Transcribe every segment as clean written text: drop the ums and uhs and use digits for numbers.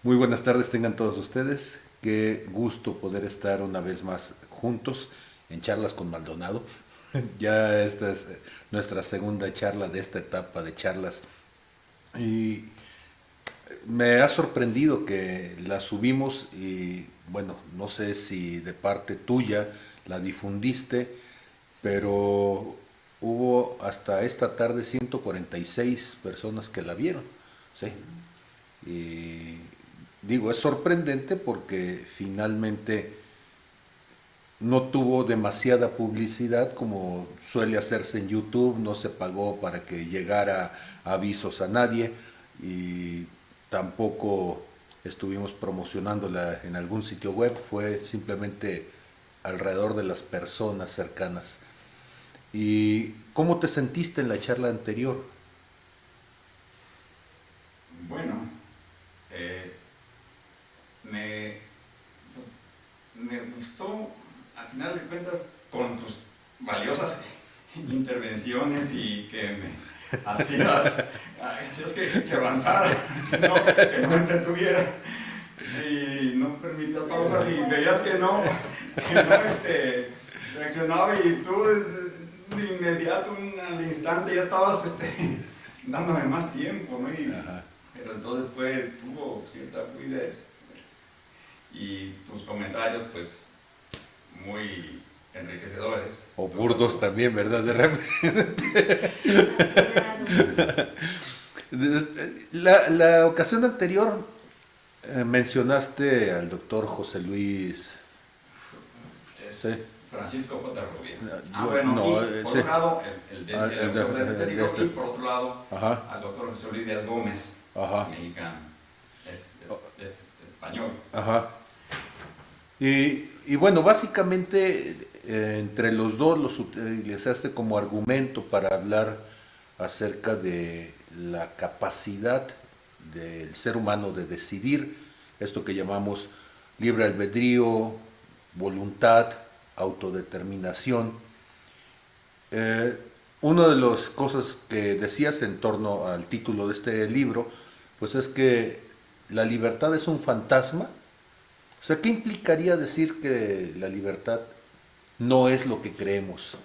Muy buenas tardes tengan todos ustedes. Qué gusto poder estar una vez más juntos en charlas con Maldonado. Ya esta es nuestra segunda charla de esta etapa de charlas y me ha sorprendido que la subimos y bueno, no sé si de parte tuya la difundiste, Sí. pero hubo hasta esta tarde 146 personas que la vieron. ¿Sí? Ujú. Y digo, es sorprendente porque finalmente no tuvo demasiada publicidad como suele hacerse en YouTube, no se pagó para que llegara avisos a nadie y tampoco estuvimos promocionándola en algún sitio web, fue simplemente alrededor de las personas cercanas. ¿Y cómo te sentiste en la charla anterior? Bueno, eh, me, pues, me gustó, al final de cuentas, con tus valiosas intervenciones y que me hacías que avanzara, que no me entretuviera y no permitías pausas y veías que no reaccionaba y tú de inmediato, al instante, ya estabas dándome más tiempo, ¿no? Ajá. Pero entonces tuvo cierta fluidez y tus comentarios, pues, muy enriquecedores. O Entonces, burdos también, ¿verdad? De repente. Moderados. La ocasión anterior mencionaste al doctor José Luis. es Sí. Francisco J. Rubio. Bueno, Bueno, no, y por sí. un lado, el autor del De esférico, este. y por otro lado, Ajá, al doctor José Luis Díaz Gómez, ajá, mexicano, español. ajá. Y bueno, básicamente entre los dos los utilizaste como argumento para hablar acerca de la capacidad del ser humano de decidir, esto que llamamos libre albedrío, voluntad, autodeterminación. Eh, una de las cosas que decías en torno al título de este libro, pues es que la libertad es un fantasma. O sea, ¿qué implicaría decir que la libertad no es lo que creemos?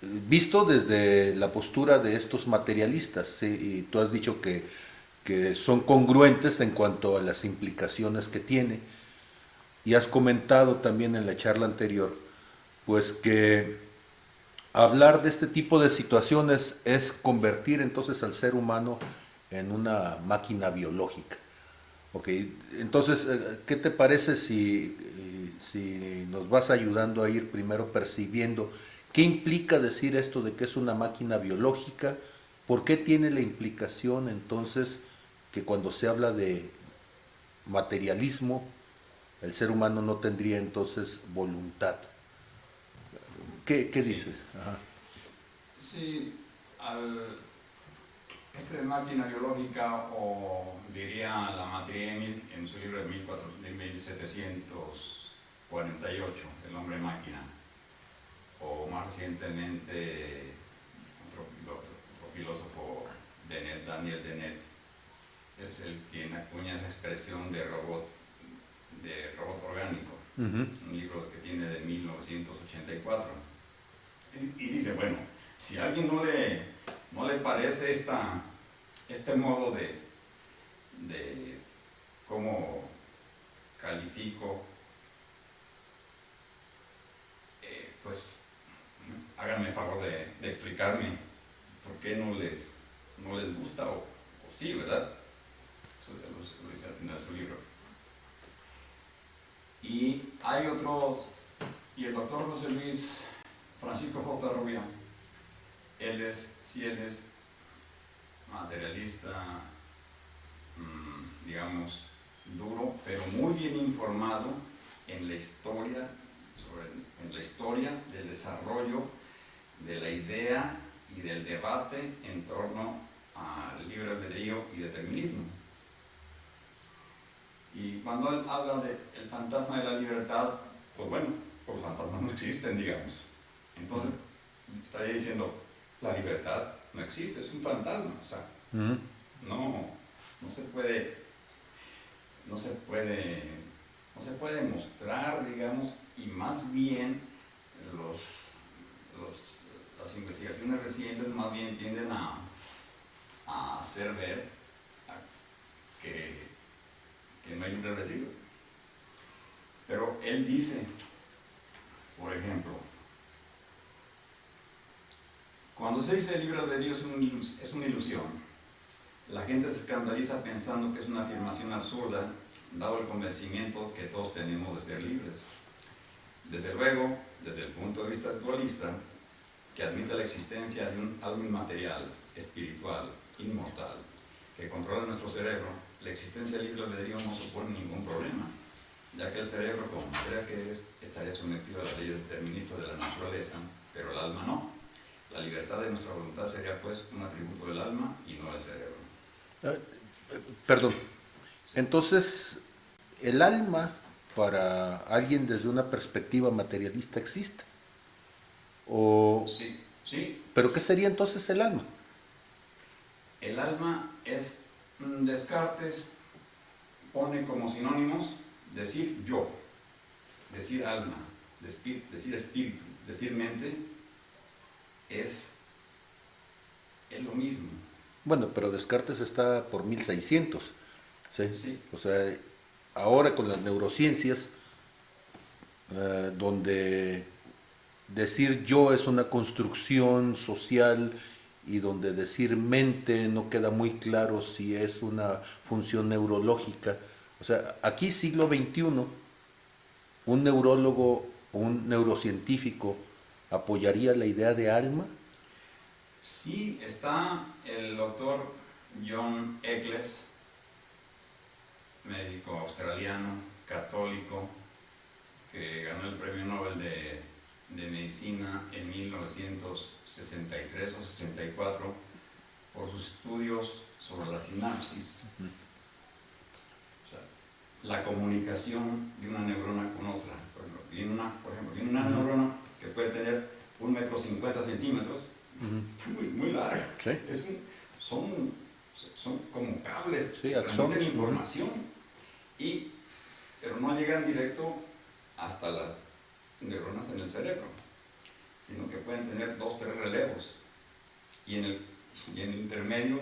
Visto desde la postura de estos materialistas, ¿sí? Y tú has dicho que son congruentes en cuanto a las implicaciones que tiene. Y has comentado también en la charla anterior, pues que hablar de este tipo de situaciones es convertir entonces al ser humano en una máquina biológica. Ok, entonces, ¿qué te parece si nos vas ayudando a ir primero percibiendo qué implica decir esto de que es una máquina biológica? ¿Por qué tiene la implicación entonces que cuando se habla de materialismo, el ser humano no tendría entonces voluntad? ¿Qué Sí, dices? Ajá. sí, de máquina biológica, o diría la materia en su libro de 1748, El hombre máquina, o más recientemente otro filósofo, Daniel Dennett, es el quien acuña esa expresión de robot orgánico. Ujú. Es un libro que tiene de 1984. Y dice, bueno, si a alguien no le parece este modo de cómo califico, pues háganme el favor de explicarme por qué no les gusta, o sí, ¿verdad? Eso lo dice al final de su libro. Y hay otros, y el doctor José Luis Francisco J. Rubio, él es materialista, digamos, duro, pero muy bien informado en la historia, en la historia del desarrollo de la idea y del debate en torno al libre albedrío y determinismo. Y cuando él habla del fantasma de la libertad, pues bueno, los fantasmas no existen, digamos. Entonces, estaría diciendo, la libertad no existe, es un fantasma. O sea, Ujú. no se puede no se puede, no se puede mostrar, digamos, y más bien las investigaciones recientes más bien tienden a hacer ver que no hay libre albedrío. Pero él dice, por ejemplo, cuando se dice libre albedrío es una ilusión. La gente se escandaliza pensando que es una afirmación absurda, dado el convencimiento que todos tenemos de ser libres. Desde luego, desde el punto de vista actualista, que admite la existencia de un alma inmaterial, espiritual, inmortal, que controla nuestro cerebro, la existencia del libre albedrío no supone ningún problema, ya que el cerebro, como materia que es, estaría sometido a las leyes deterministas de la naturaleza, pero el alma no. La libertad de nuestra voluntad sería pues un atributo del alma y no del cerebro. Perdón. Entonces, el alma para alguien desde una perspectiva materialista existe. O, Sí, sí. ¿pero qué sería entonces el alma? El alma es, Descartes pone como sinónimos decir yo, decir alma, decir espíritu, decir mente, es lo mismo. Bueno, pero Descartes está por 1600. ¿Sí? Sí. O sea, ahora con las neurociencias, donde decir yo es una construcción social y donde decir mente no queda muy claro si es una función neurológica. O sea, aquí siglo XXI, un neurólogo o un neurocientífico apoyaría la idea de alma. Sí, está el doctor John Eccles, médico australiano, católico, que ganó el premio Nobel de Medicina en 1963 o 64 por sus estudios sobre la sinapsis, o sea, la comunicación de una neurona con otra. Por ejemplo, viene una neurona que puede tener 1,50 m, muy larga. Sí. Son como cables Sí, que transmiten axones, información, pero no llegan directo hasta las neuronas en el cerebro, sino que pueden tener 2 o 3 relevos y en el intermedio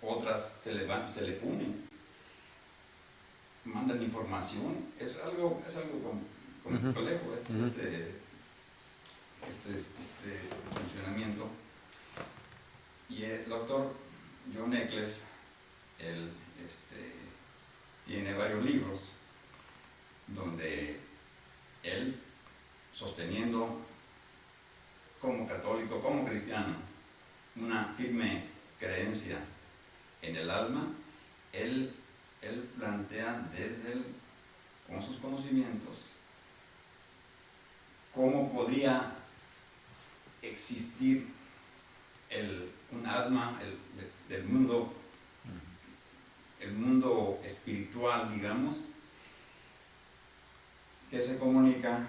otras se le unen, mandan información. Es algo complejo este funcionamiento. Y el doctor John Eccles, él tiene varios libros donde él, sosteniendo como católico, como cristiano, una firme creencia en el alma, él plantea con sus conocimientos cómo podría existir un alma del mundo, el mundo espiritual, digamos, que se comunica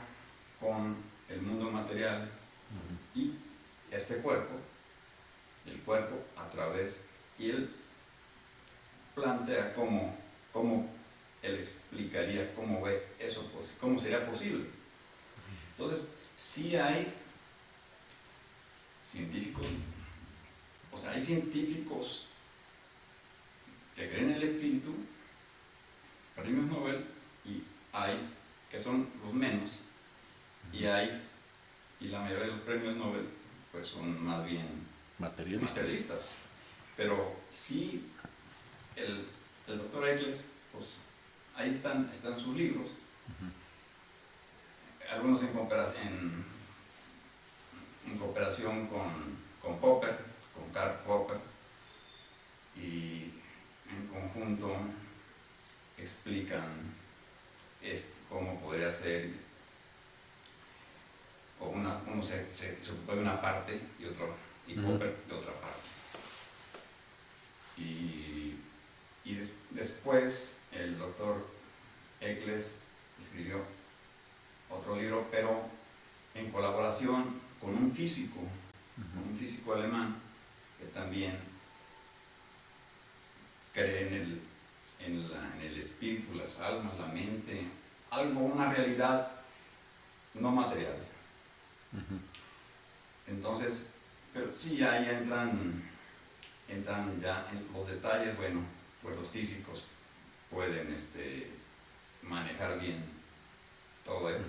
con el mundo material y este cuerpo, el cuerpo a través, y él plantea cómo él explicaría cómo ve eso, cómo sería posible. Entonces, sí hay científicos, hay científicos que creen en el espíritu, premios Nobel, y hay que son los menos, y la mayoría de los premios Nobel pues son más bien materialistas. Pero sí, el doctor Eccles, pues ahí están sus libros, algunos en cooperación con Popper, con Karl Popper, y en conjunto explican cómo podría ser, o uno se ocupa de una parte y Popper de otra parte. Y después el doctor Eccles escribió otro libro, pero en colaboración con un físico alemán que también cree en el espíritu, las almas, la mente, algo, una realidad no material. Entonces, pero sí, ahí entran ya en los detalles. Bueno, pues los físicos pueden manejar bien todo el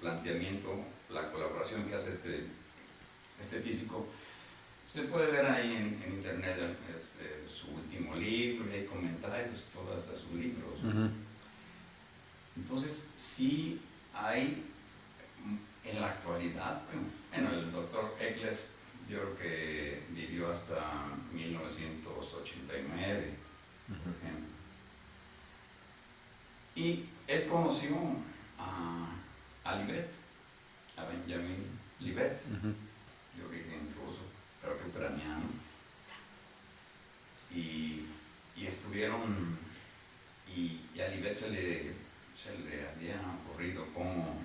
planteamiento, la colaboración que hace este físico. Se puede ver ahí en internet su último libro, hay comentarios, todos sus libros. Entonces, sí hay en la actualidad, bueno, el doctor Eccles, yo creo que vivió hasta 1989, por ejemplo. Y él conoció a Libet, a Benjamin Libet, de origen ruso, creo que ucraniano, y estuvieron, y a Libet se le había ocurrido cómo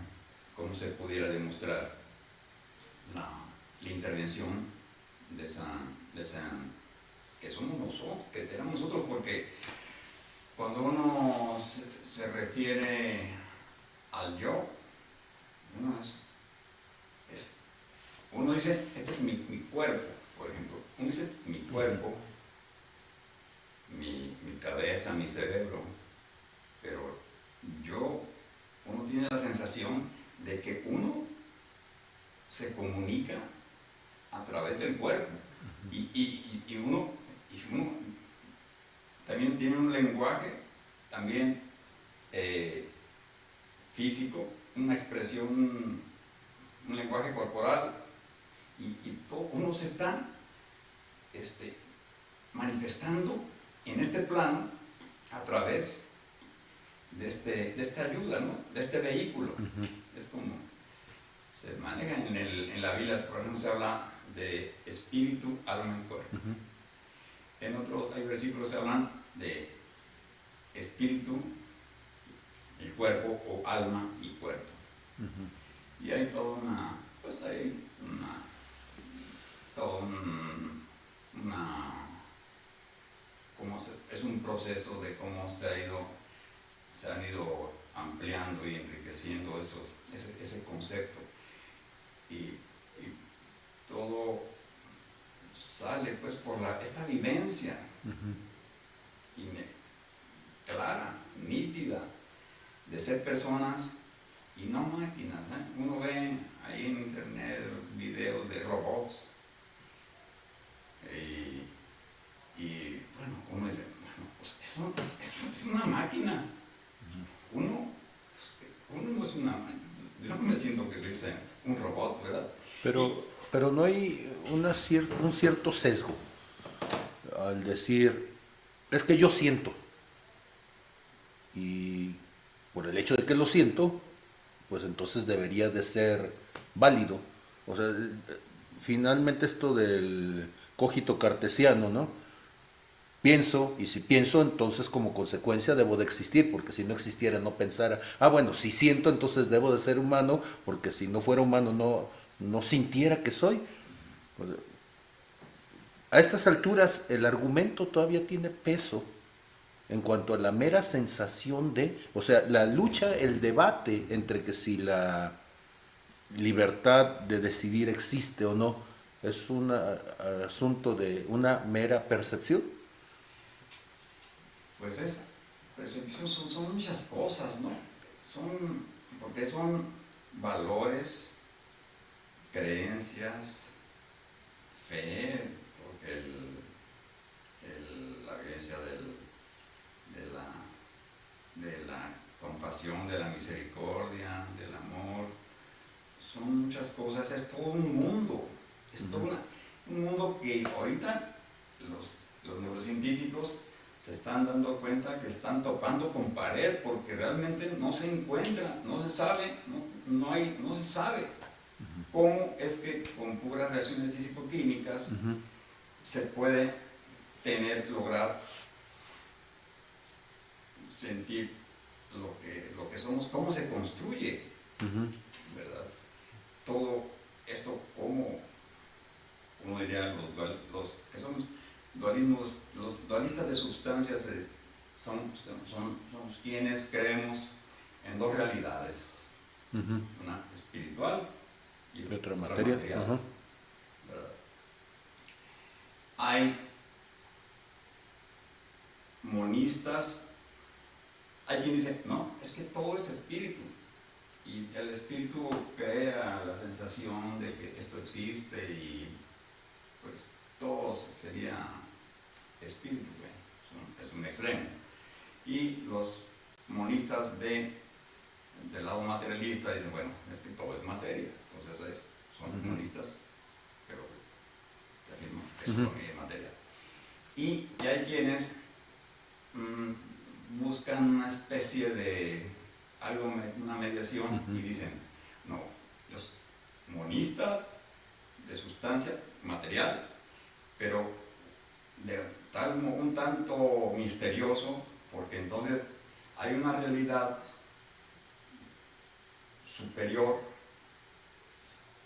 se pudiera demostrar la intervención de esa que somos nosotros, que seremos nosotros, porque cuando uno se refiere al yo, uno dice, este es mi cuerpo, por ejemplo. Uno dice, mi cuerpo, mi cabeza, mi cerebro, pero uno tiene la sensación de que uno se comunica a través del cuerpo y uno también tiene un lenguaje también físico, una expresión, un lenguaje corporal, y todo uno se está manifestando en este plano a través de esta ayuda, ¿no? De este vehículo. Es como se maneja en la Biblia, por ejemplo, se habla de espíritu, alma y cuerpo. En otros hay versículos que hablan de espíritu y cuerpo, o alma y cuerpo. Y hay toda es un proceso de cómo se han ido ampliando y enriqueciendo ese concepto. Y todo sale pues por esta vivencia clara, nítida, de ser personas y no máquinas, ¿no? Uno ve ahí en internet videos de robots y bueno, uno dice, bueno, pues eso es una máquina. Uno no es una máquina. Yo no me siento que soy un robot, ¿verdad? Pero no hay un cierto sesgo al decir, es que yo siento, y por el hecho de que lo siento, pues entonces debería de ser válido. O sea, finalmente esto del cogito cartesiano, ¿no? Pienso, y si pienso, entonces como consecuencia debo de existir, porque si no existiera no pensara, bueno, si siento, entonces debo de ser humano, porque si no fuera humano no sintiera que soy. A estas alturas el argumento todavía tiene peso en cuanto a la mera sensación o sea, la lucha, el debate entre que si la libertad de decidir existe o no es un asunto de una mera percepción. Pues esa percepción son muchas cosas, ¿no? Porque son valores, creencias, fe, porque la creencia de la compasión, de la misericordia, del amor, son muchas cosas, es todo un mundo, es todo un mundo que ahorita los neurocientíficos se están dando cuenta que están topando con pared, porque realmente no se encuentra, no se sabe, no se sabe cómo es que con puras reacciones físico-químicas se puede lograr sentir lo que somos, cómo se construye, ¿verdad? Todo esto, como uno diría, los que somos dualistas de sustancias, somos quienes creemos en dos realidades, Ujú. una espiritual y Y otra otra materia. material, Ajá. ¿verdad? Hay monistas, hay quien dice, no, es que todo es espíritu. Y el espíritu crea la sensación de que esto existe y pues todo sería espíritu, es un extremo. Y los monistas del lado materialista dicen, bueno, es que todo es materia, entonces son Ujú. monistas, pero que afirman que Ujú. solo es materia. Y hay quienes buscan una especie de una mediación Ujú. y dicen, no, los monistas de sustancia material, pero un tanto misterioso, porque entonces hay una realidad superior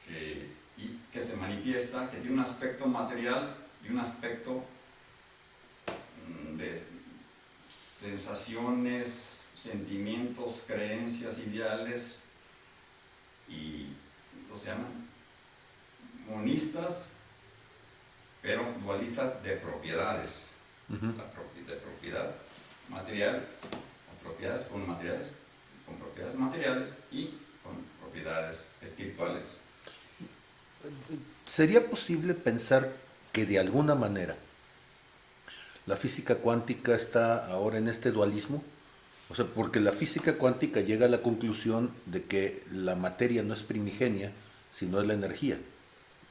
que se manifiesta, que tiene un aspecto material y un aspecto de sensaciones, sentimientos, creencias, ideales, y entonces se llaman monistas, pero dualistas de propiedades, Ujú. de propiedad material, con propiedades materiales y con propiedades espirituales. ¿Sería posible pensar que de alguna manera la física cuántica está ahora en este dualismo? O sea, porque la física cuántica llega a la conclusión de que la materia no es primigenia, sino es la energía,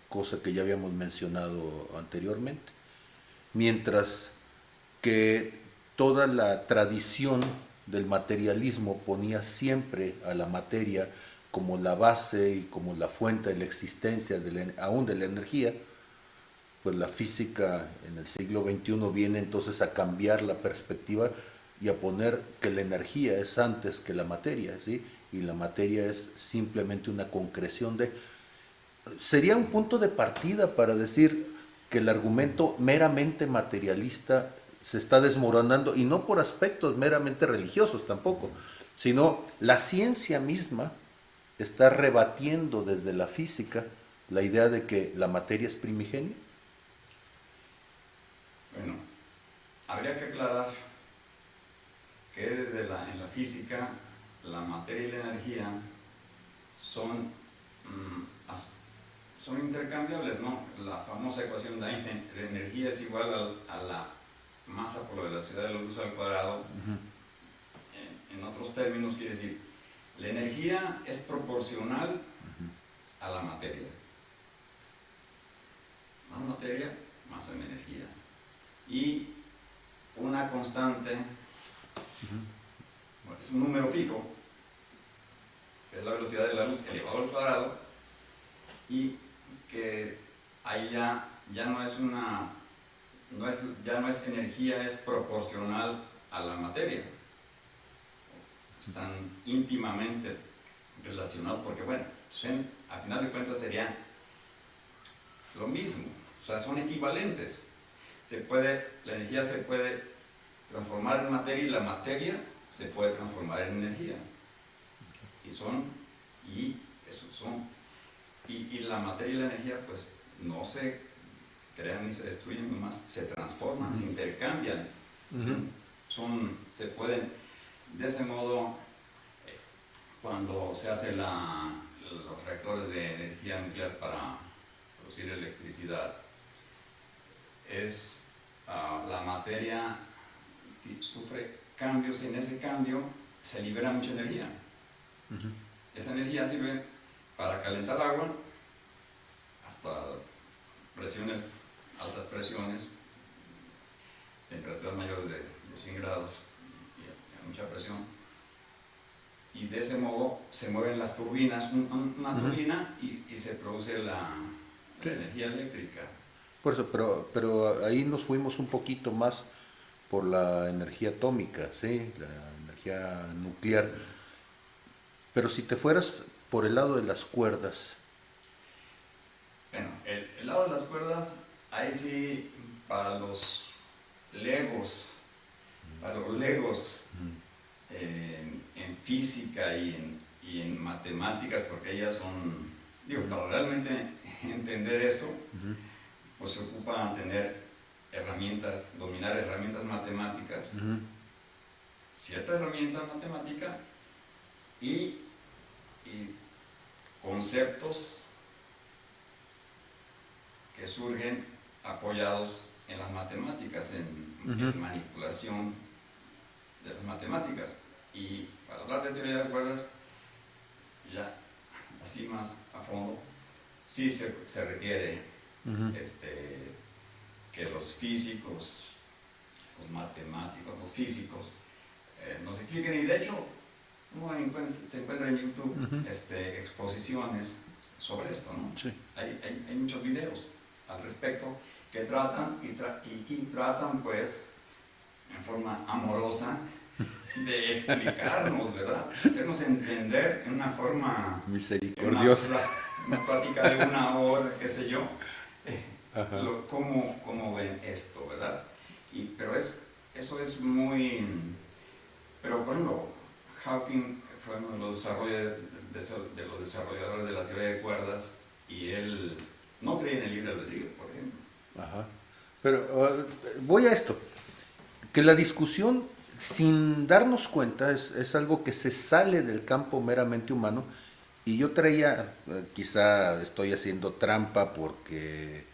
cosa que ya habíamos mencionado anteriormente. Mientras que toda la tradición del materialismo ponía siempre a la materia como la base y como la fuente de la existencia aún de la energía, pues la física en el siglo XXI viene entonces a cambiar la perspectiva y a poner que la energía es antes que la materia, ¿sí? Y la materia es simplemente una concreción de... Sería un punto de partida para decir que el argumento meramente materialista se está desmoronando, y no por aspectos meramente religiosos tampoco, sino la ciencia misma está rebatiendo desde la física la idea de que la materia es primigenia. Bueno, habría que aclarar que en la física la materia y la energía son, son intercambiables, ¿no? La famosa ecuación de Einstein, la energía es igual a la masa por la velocidad de la luz al cuadrado. En otros términos quiere decir, la energía es proporcional a la materia. Más materia, más energía. Y una constante, bueno, es un número fijo, que es la velocidad de la luz elevado al cuadrado, y que ahí ya no es ya no es energía, es proporcional a la materia. Están íntimamente relacionados porque, bueno, a final de cuentas sería lo mismo, o sea, son equivalentes. La energía se puede transformar en materia y la materia se puede transformar en energía. Y la materia y la energía pues no se crean ni se destruyen, nomás se transforman, se intercambian. Se pueden, de ese modo, cuando se hace los reactores de energía nuclear para producir electricidad, la materia sufre cambios y en ese cambio se libera mucha energía. Esa energía sirve para calentar agua hasta altas presiones, temperaturas mayores de 100 grados y a mucha presión. Y de ese modo se mueven las turbinas, una turbina, y se produce la energía eléctrica. Por eso, pero ahí nos fuimos un poquito más por la energía atómica, ¿sí? La energía nuclear. Sí. Pero si te fueras por el lado de las cuerdas. Bueno, el lado de las cuerdas, ahí sí, para los legos para los legos en física y en matemáticas, porque ellas son, digo, para realmente entender eso, pues se ocupa tener herramientas, dominar herramientas matemáticas, cierta herramienta matemática y conceptos que surgen apoyados en las matemáticas, en manipulación de las matemáticas. Y para hablar de teoría de cuerdas, ya así más a fondo, sí se requiere que los físicos, los matemáticos, los físicos nos expliquen, y de hecho se encuentra en YouTube exposiciones sobre esto, ¿no? Sí. Hay muchos videos al respecto que tratan y tratan pues en forma amorosa de explicarnos, ¿verdad? Hacernos entender en una forma misericordiosa, una plática de una hora, qué sé yo, Ajá. cómo ven esto, ¿verdad? Pero eso es muy... Pero por ejemplo, Hawking fue uno de los desarrolladores de la teoría de cuerdas, y él no creía en el libre albedrío, por ejemplo. Ajá. Pero voy a esto, que la discusión sin darnos cuenta es algo que se sale del campo meramente humano, y yo traía, quizá estoy haciendo trampa porque,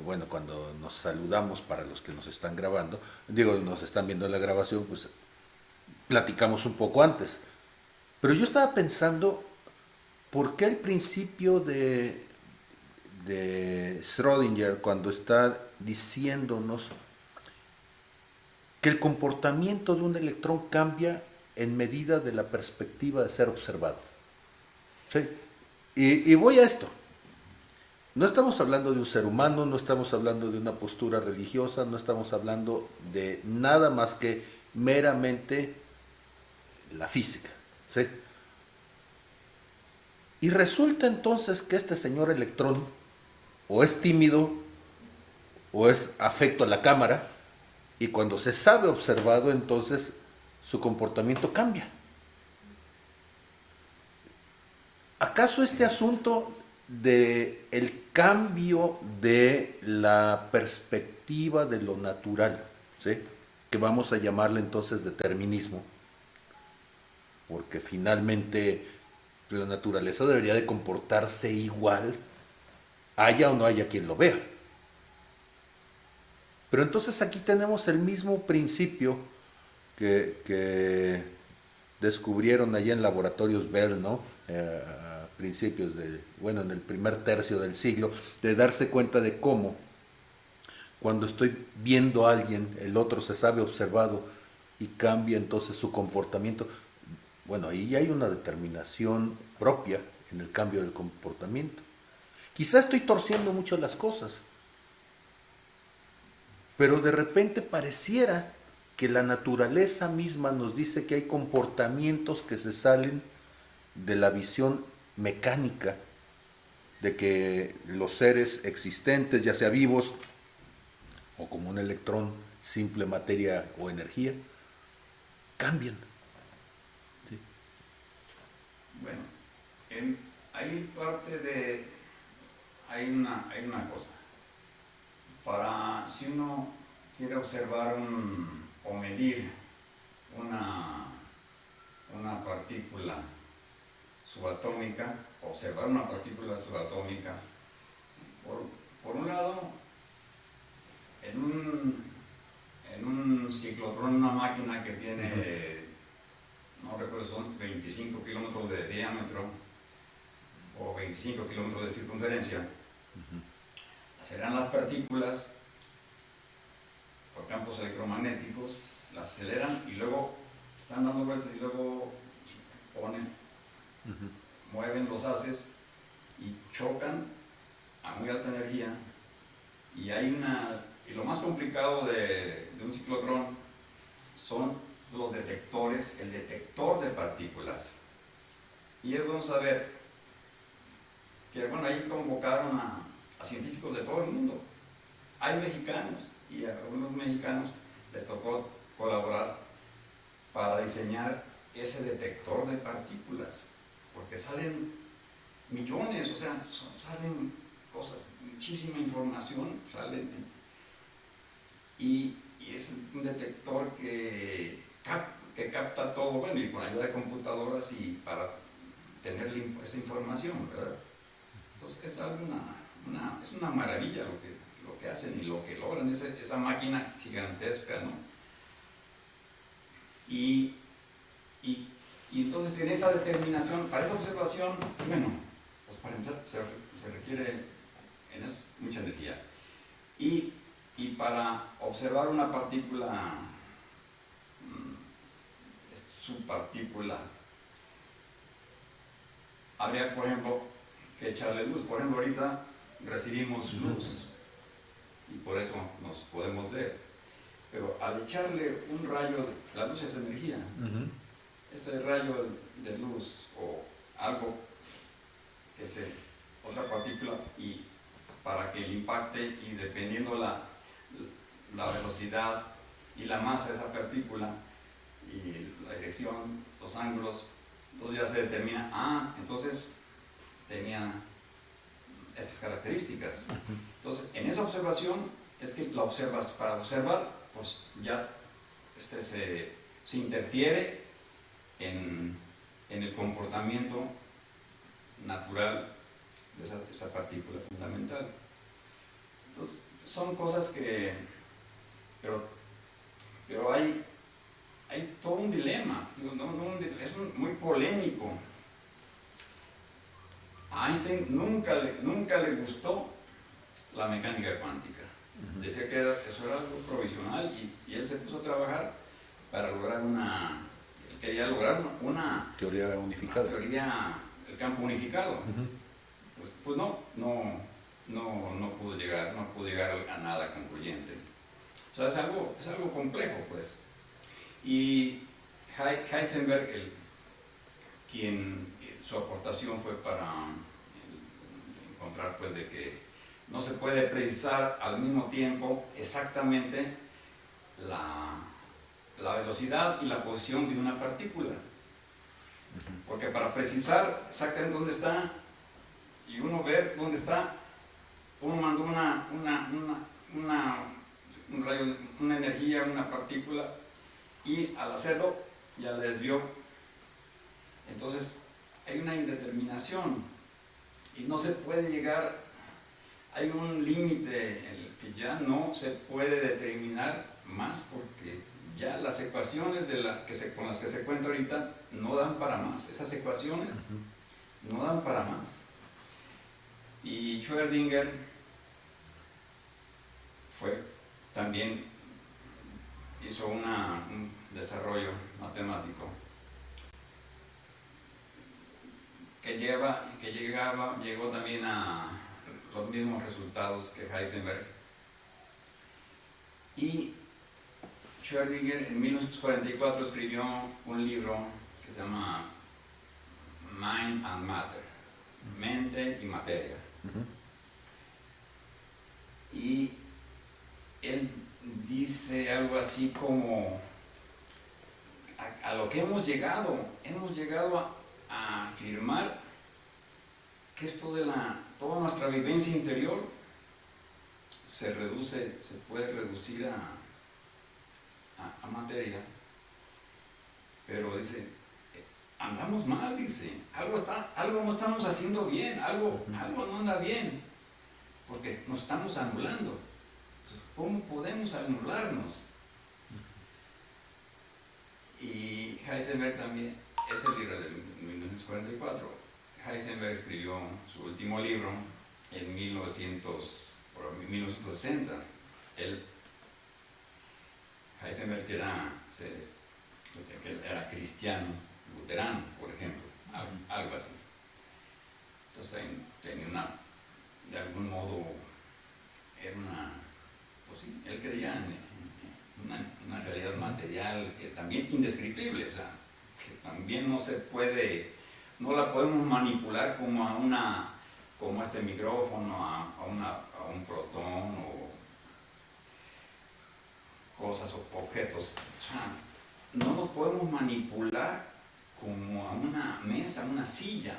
bueno, cuando nos saludamos, para los que nos están grabando, digo, nos están viendo en la grabación, pues platicamos un poco antes, pero yo estaba pensando, ¿por qué al principio de Schrödinger, cuando está diciéndonos que el comportamiento de un electrón cambia en medida de la perspectiva de ser observado? ¿Sí? Y voy a esto. No estamos hablando de un ser humano, no estamos hablando de una postura religiosa, no estamos hablando de nada más que meramente la física. ¿Sí? Y resulta entonces que este señor electrón o es tímido o es afecto a la cámara, y cuando se sabe observado, entonces su comportamiento cambia. ¿Acaso este asunto de el cambio de la perspectiva de lo natural, ¿sí?, que vamos a llamarle entonces determinismo, porque finalmente la naturaleza debería de comportarse igual, haya o no haya quien lo vea? Pero entonces aquí tenemos el mismo principio que descubrieron allá en laboratorios Bell, ¿no? A principios bueno, en el primer tercio del siglo, de darse cuenta de cómo cuando estoy viendo a alguien, el otro se sabe observado y cambia entonces su comportamiento. Bueno, ahí ya hay una determinación propia en el cambio del comportamiento. Quizá estoy torciendo mucho las cosas, pero de repente pareciera que la naturaleza misma nos dice que hay comportamientos que se salen de la visión mecánica de que los seres existentes, ya sea vivos o como un electrón, simple materia o energía, cambian. ¿Sí? Bueno, hay una cosa. Si uno quiere observar o medir una partícula subatómica, observar una partícula subatómica, por un lado, en un ciclotrón, una máquina que tiene, no recuerdo, son 25 kilómetros de diámetro o 25 kilómetros de circunferencia, aceleran las partículas por campos electromagnéticos, las aceleran y luego están dando vueltas y luego mueven los haces y chocan a muy alta energía. Y lo más complicado de un ciclotrón son los detectores, el detector de partículas. Y es bueno saber que, bueno, ahí convocaron a científicos de todo el mundo. Hay mexicanos, y a algunos mexicanos les tocó colaborar para diseñar ese detector de partículas, porque salen millones, o sea, salen cosas, muchísima información, y es un detector que capta todo, bueno, y con ayuda de computadoras y para tener esa información, ¿verdad? Entonces es es una maravilla lo que hacen y lo que logran, esa máquina gigantesca, ¿no? Y entonces en esa determinación, para esa observación, bueno, pues para empezar se requiere mucha energía. Y para observar una partícula, subpartícula, habría, por ejemplo, que echarle luz. Por ejemplo, ahorita recibimos luz y por eso nos podemos ver. Pero al echarle un rayo, la luz es energía, ese rayo de luz o algo que sea otra partícula, y para que el impacte, y dependiendo la velocidad y la masa de esa partícula y la dirección, los ángulos, entonces ya se determina, entonces tenía estas características. Entonces, en esa observación es que la observas, para observar, pues ya se interfiere en el comportamiento natural de esa partícula fundamental. Entonces, son cosas que, pero hay todo un dilema, es muy polémico. A Einstein nunca le gustó la mecánica cuántica. Decía que eso era algo provisional, y él se puso a trabajar para lograr él quería lograr una teoría unificada. Una teoría, el campo unificado. Pues no pudo llegar a nada concluyente. O sea, es algo complejo, pues. Y Heisenberg, su aportación fue para encontrar, pues, de que no se puede precisar al mismo tiempo exactamente la velocidad y la posición de una partícula. Porque para precisar exactamente dónde está y uno ver dónde está, uno mandó un rayo, una energía, una partícula, y al hacerlo ya la desvió. Entonces hay una indeterminación y no se puede llegar, hay un límite en el que ya no se puede determinar más, porque ya las ecuaciones con las que se cuenta ahorita no dan para más. Esas ecuaciones no dan para más. Y Schrödinger también hizo un desarrollo matemático que llegó también a los mismos resultados que Heisenberg. Y Schrödinger en 1944 escribió un libro que se llama Mind and Matter, mente y materia. Y él dice algo así como, a lo que hemos llegado a afirmar que esto de toda nuestra vivencia interior se puede reducir a materia. Pero dice, andamos mal, dice, algo no estamos haciendo bien, algo no anda bien, porque nos estamos anulando. Entonces, ¿cómo podemos anularnos? Y Heisenberg también, es el libro de 1944. Heisenberg escribió su último libro en 1960. Heisenberg decía que él era cristiano, luterano, por ejemplo, algo así. Entonces tenía de algún modo, pues sí, él creía en una realidad material que también indescriptible, o sea, que también no la podemos manipular como este micrófono, a un protón, o cosas o objetos. O sea, no nos podemos manipular como a una mesa, una silla,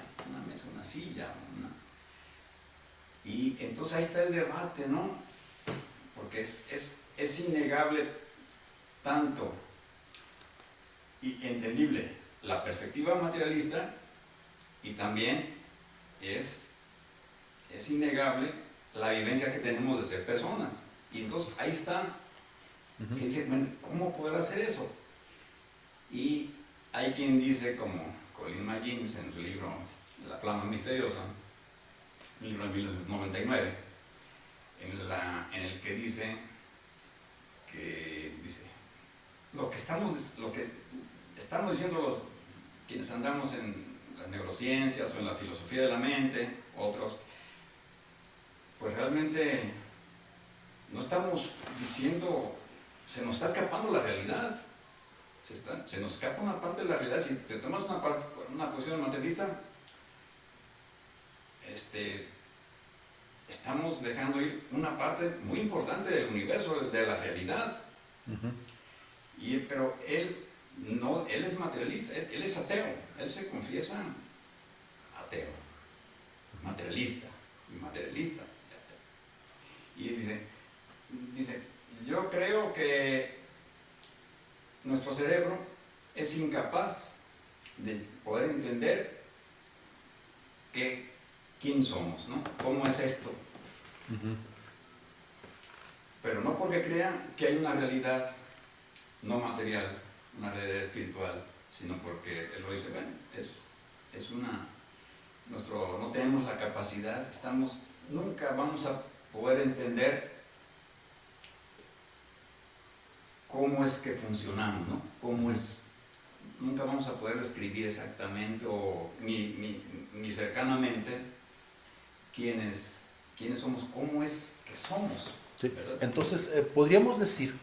y entonces ahí está el debate, ¿no? Porque es innegable tanto y entendible la perspectiva materialista, y también es innegable la vivencia que tenemos de ser personas. Y entonces ahí está. Se dice, bueno, ¿cómo poder hacer eso? Y hay quien dice, como Colin McGinnis en su libro La Flama Misteriosa, un libro de 1999, en el que dice lo que estamos diciendo quienes andamos en las neurociencias o en la filosofía de la mente, otros, pues realmente no estamos diciendo, se nos está escapando la realidad. Se nos escapa una parte de la realidad. Si te tomas una posición materialista, estamos dejando ir una parte muy importante del universo, de la realidad. Pero él es materialista, él es ateo, él se confiesa ateo, materialista y ateo. Y dice, yo creo que nuestro cerebro es incapaz de poder entender quién somos, ¿no? ¿Cómo es esto? Pero no porque crean que hay una realidad no material, una realidad espiritual, sino porque él lo dice, bueno, no tenemos la capacidad, nunca vamos a poder entender cómo es que funcionamos, ¿no? Nunca vamos a poder describir exactamente ni cercanamente quiénes somos, cómo es que somos. Sí. ¿Verdad? Entonces, podríamos decir,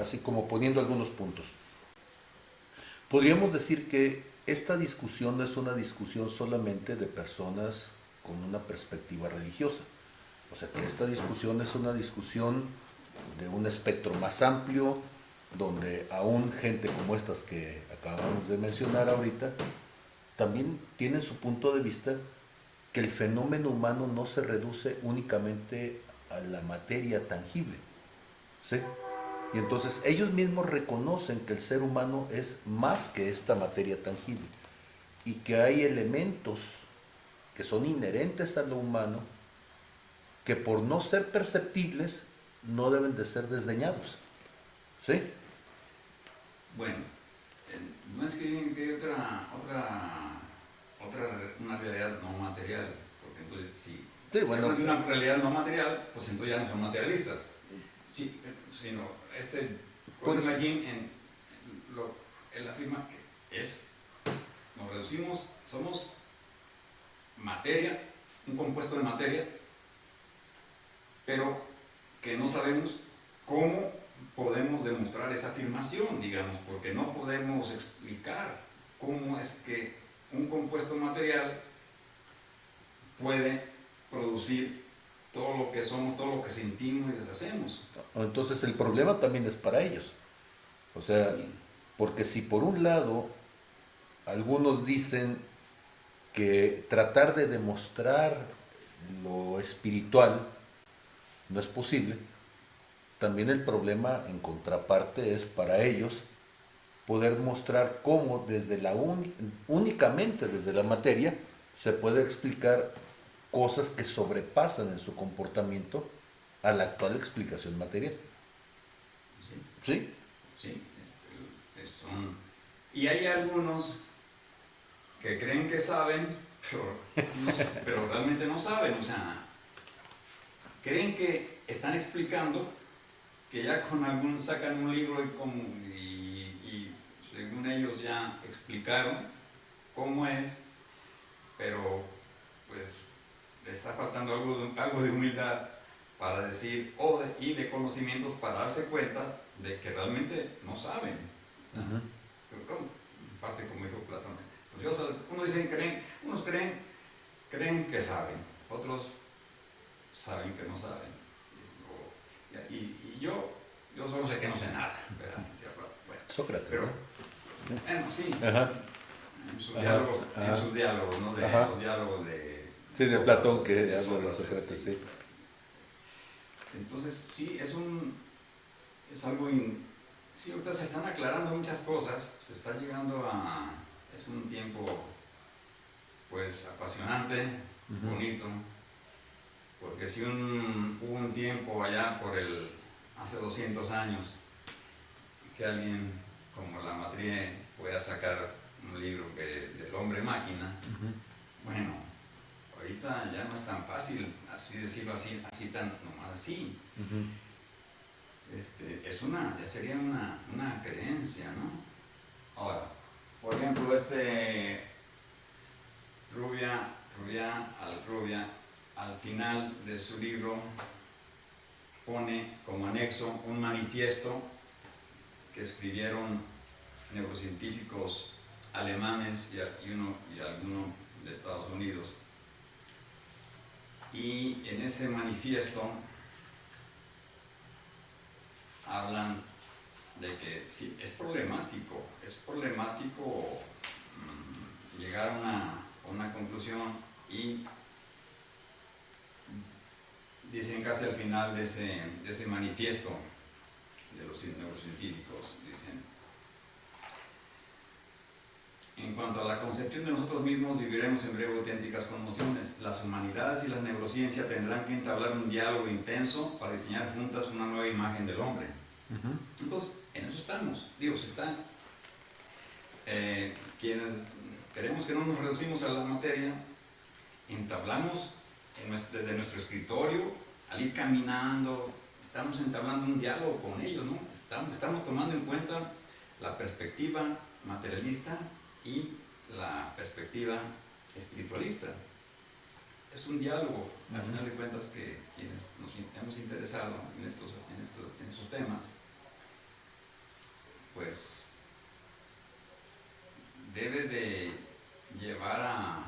así como poniendo algunos puntos, podríamos decir que esta discusión no es una discusión solamente de personas con una perspectiva religiosa. O sea, que esta discusión es una discusión de un espectro más amplio, donde aún gente como estas que acabamos de mencionar ahorita, también tienen su punto de vista que el fenómeno humano no se reduce únicamente a la materia tangible, ¿sí? Y entonces ellos mismos reconocen que el ser humano es más que esta materia tangible y que hay elementos que son inherentes a lo humano que por no ser perceptibles no deben de ser desdeñados, ¿sí? Bueno, no es que hay una realidad no material, porque entonces si se habla de una realidad no material, pues entonces ya no son materialistas. Sí, sino Colin McGinn él afirma que nos reducimos, somos materia, un compuesto de materia, pero que no sabemos cómo podemos demostrar esa afirmación, digamos, porque no podemos explicar cómo es que un compuesto material puede producir todo lo que somos, todo lo que sentimos y deshacemos. Entonces el problema también es para ellos. O sea, sí. Porque si por un lado algunos dicen que tratar de demostrar lo espiritual no es posible, también el problema en contraparte es para ellos poder mostrar cómo únicamente desde la materia se puede explicar cosas que sobrepasan en su comportamiento a la actual explicación material. ¿Sí? Sí. Y hay algunos que creen que saben, pero realmente no saben, o sea, creen que están explicando, que ya sacan un libro y según ellos ya explicaron cómo es, pero pues le está faltando algo de humildad para decir, y de conocimientos para darse cuenta de que realmente no saben. Pero en parte como dijo Platón, pues unos creen que saben, otros saben que no saben. Y yo solo sé que no sé nada, ¿verdad? Bueno. Sócrates, Pero, ¿no? bueno, sí, Ajá. en sus Ajá, diálogos, ajá. en sus diálogos, ¿no? De Ajá. los diálogos de Sí, de Sócrates, Platón que de habla de Sócrates, sí. Entonces, sí, es algo, sí, ahorita se están aclarando muchas cosas, se está llegando es un tiempo, pues, apasionante, Ujú. bonito, porque si hubo un tiempo allá hace 200 años, que alguien como Lamartine pueda sacar un libro del hombre máquina, Ujú. bueno, ahorita ya no es tan fácil, así decirlo así tan, nomás así. Ujú. Ya sería una creencia, ¿no? Ahora, por ejemplo, Rubia, al final de su libro pone como anexo un manifiesto que escribieron neurocientíficos alemanes y alguno de Estados Unidos. Y en ese manifiesto hablan de que sí, es problemático llegar a una conclusión, y dicen casi al final de ese manifiesto de los neurocientíficos, dicen: en cuanto a la concepción de nosotros mismos, viviremos en breve auténticas conmociones. Las humanidades y la neurociencia tendrán que entablar un diálogo intenso para diseñar juntas una nueva imagen del hombre. Ujú. Entonces, en eso estamos. Digo, se están. Quienes queremos que no nos reducimos a la materia, entablamos desde nuestro escritorio, al ir caminando, estamos entablando un diálogo con ellos, ¿no? Estamos tomando en cuenta la perspectiva materialista y la perspectiva espiritualista. Es un diálogo, al final de cuentas, que quienes nos hemos interesado en estos temas, pues debe de llevarnos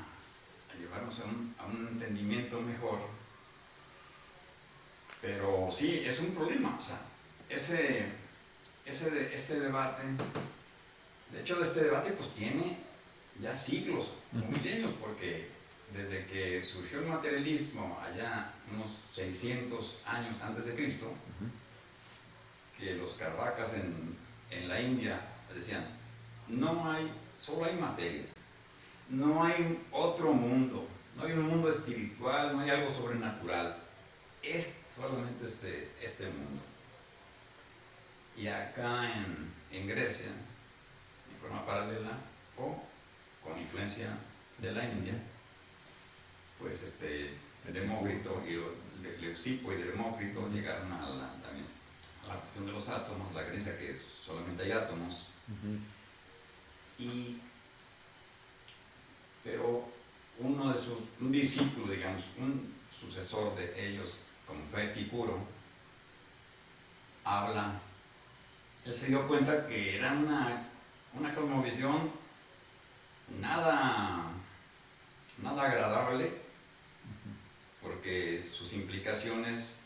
a un entendimiento mejor. Pero sí, es un problema, o sea, este debate, de hecho este debate pues tiene ya siglos o milenios, porque desde que surgió el materialismo allá unos 600 años antes de Cristo, que los Carvacas en la India decían: solo hay materia, no hay otro mundo, no hay un mundo espiritual, no hay algo sobrenatural, es solamente este mundo. Y acá en Grecia, en forma paralela o con influencia de la India, pues Demócrito y Leucipo y Demócrito llegaron también a la cuestión de los átomos, la creencia que solamente hay átomos. Pero un discípulo, digamos, un sucesor de ellos, como fue Epicuro, él se dio cuenta que era una cosmovisión nada agradable, porque sus implicaciones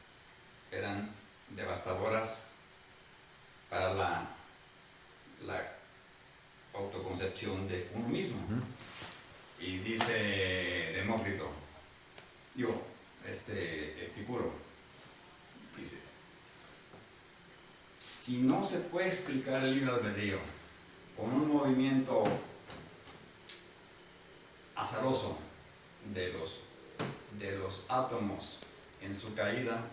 eran devastadoras para la autoconcepción de uno mismo. Y dice Demócrito, Epicuro, dice: si no se puede explicar el libre albedrío con un movimiento azaroso de los átomos en su caída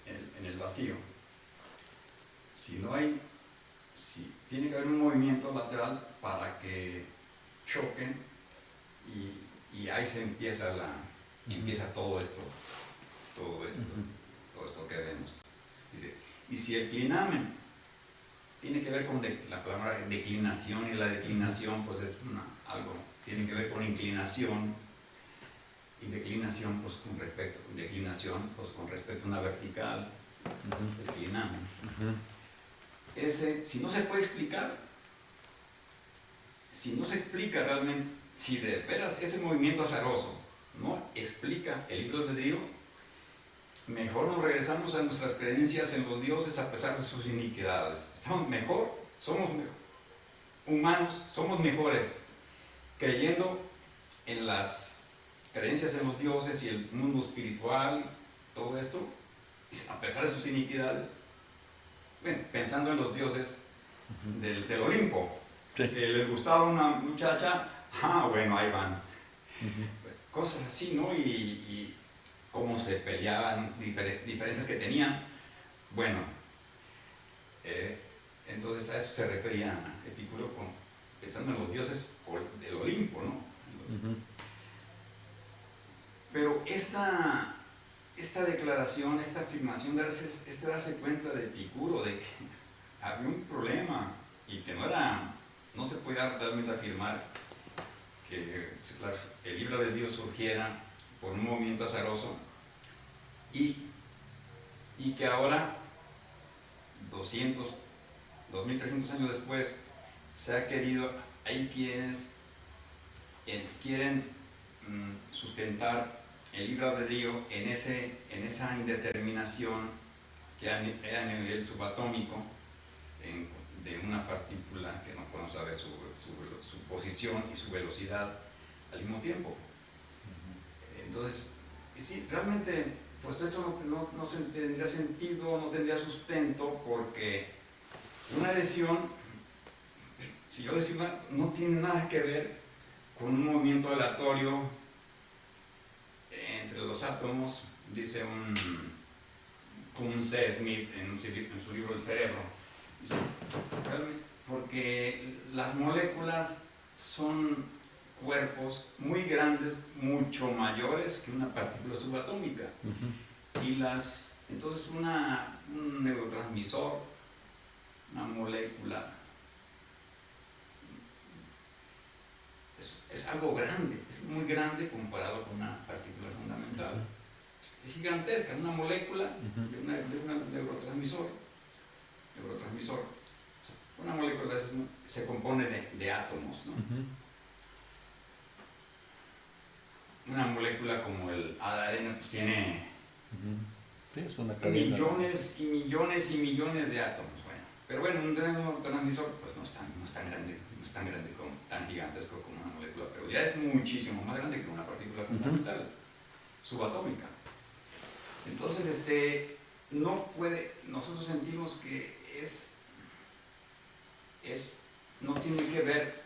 en el vacío, si tiene que haber un movimiento lateral para que choquen, y ahí se empieza todo esto que vemos. Dice: y si el clinamen tiene que ver con la palabra declinación, y la declinación pues es tiene que ver con inclinación, y declinación pues con respecto a una vertical, el clinamen. Si no se puede explicar, si no se explica realmente, si de veras ese movimiento azaroso no explica el libre albedrío, mejor nos regresamos a nuestras creencias en los dioses a pesar de sus iniquidades. Estamos mejor, humanos, somos mejores creyendo en las creencias en los dioses y el mundo espiritual, todo esto, a pesar de sus iniquidades. Bueno, pensando en los dioses del Olimpo, Sí. que les gustaba una muchacha, bueno, ahí van. Cosas así, ¿no? Y cómo se peleaban, diferencias que tenían. Bueno, entonces a eso se refería Epicuro, pensando en los dioses del Olimpo, ¿no? Pero esta declaración, esta afirmación, darse cuenta de Epicuro de que había un problema y que no se podía realmente afirmar que el libre albedrío surgiera por un movimiento azaroso y que ahora, 2300 años después, se ha querido, hay quienes quieren sustentar el libre albedrío en esa indeterminación que hay a nivel subatómico de una partícula que no podemos saber su posición y su velocidad al mismo tiempo. Entonces, sí, realmente, pues eso no tendría sentido, no tendría sustento, porque una decisión, si yo decido, no tiene nada que ver con un movimiento aleatorio entre los átomos, dice un C. Smith en su libro El cerebro, porque las moléculas son cuerpos muy grandes, mucho mayores que una partícula subatómica. Entonces un neurotransmisor, una molécula, es algo grande, es muy grande comparado con una partícula fundamental. Es gigantesca, una molécula de un neurotransmisor. Una molécula se compone de átomos, ¿no? Una molécula como el ADN pues tiene Sí, es una cadena. millones y millones y millones de átomos. Bueno, pero bueno, un neurotransmisor pues no es tan grande, tan gigantesco como una molécula, pero ya es muchísimo más grande que una partícula fundamental, subatómica. Entonces, nosotros sentimos que no tiene que ver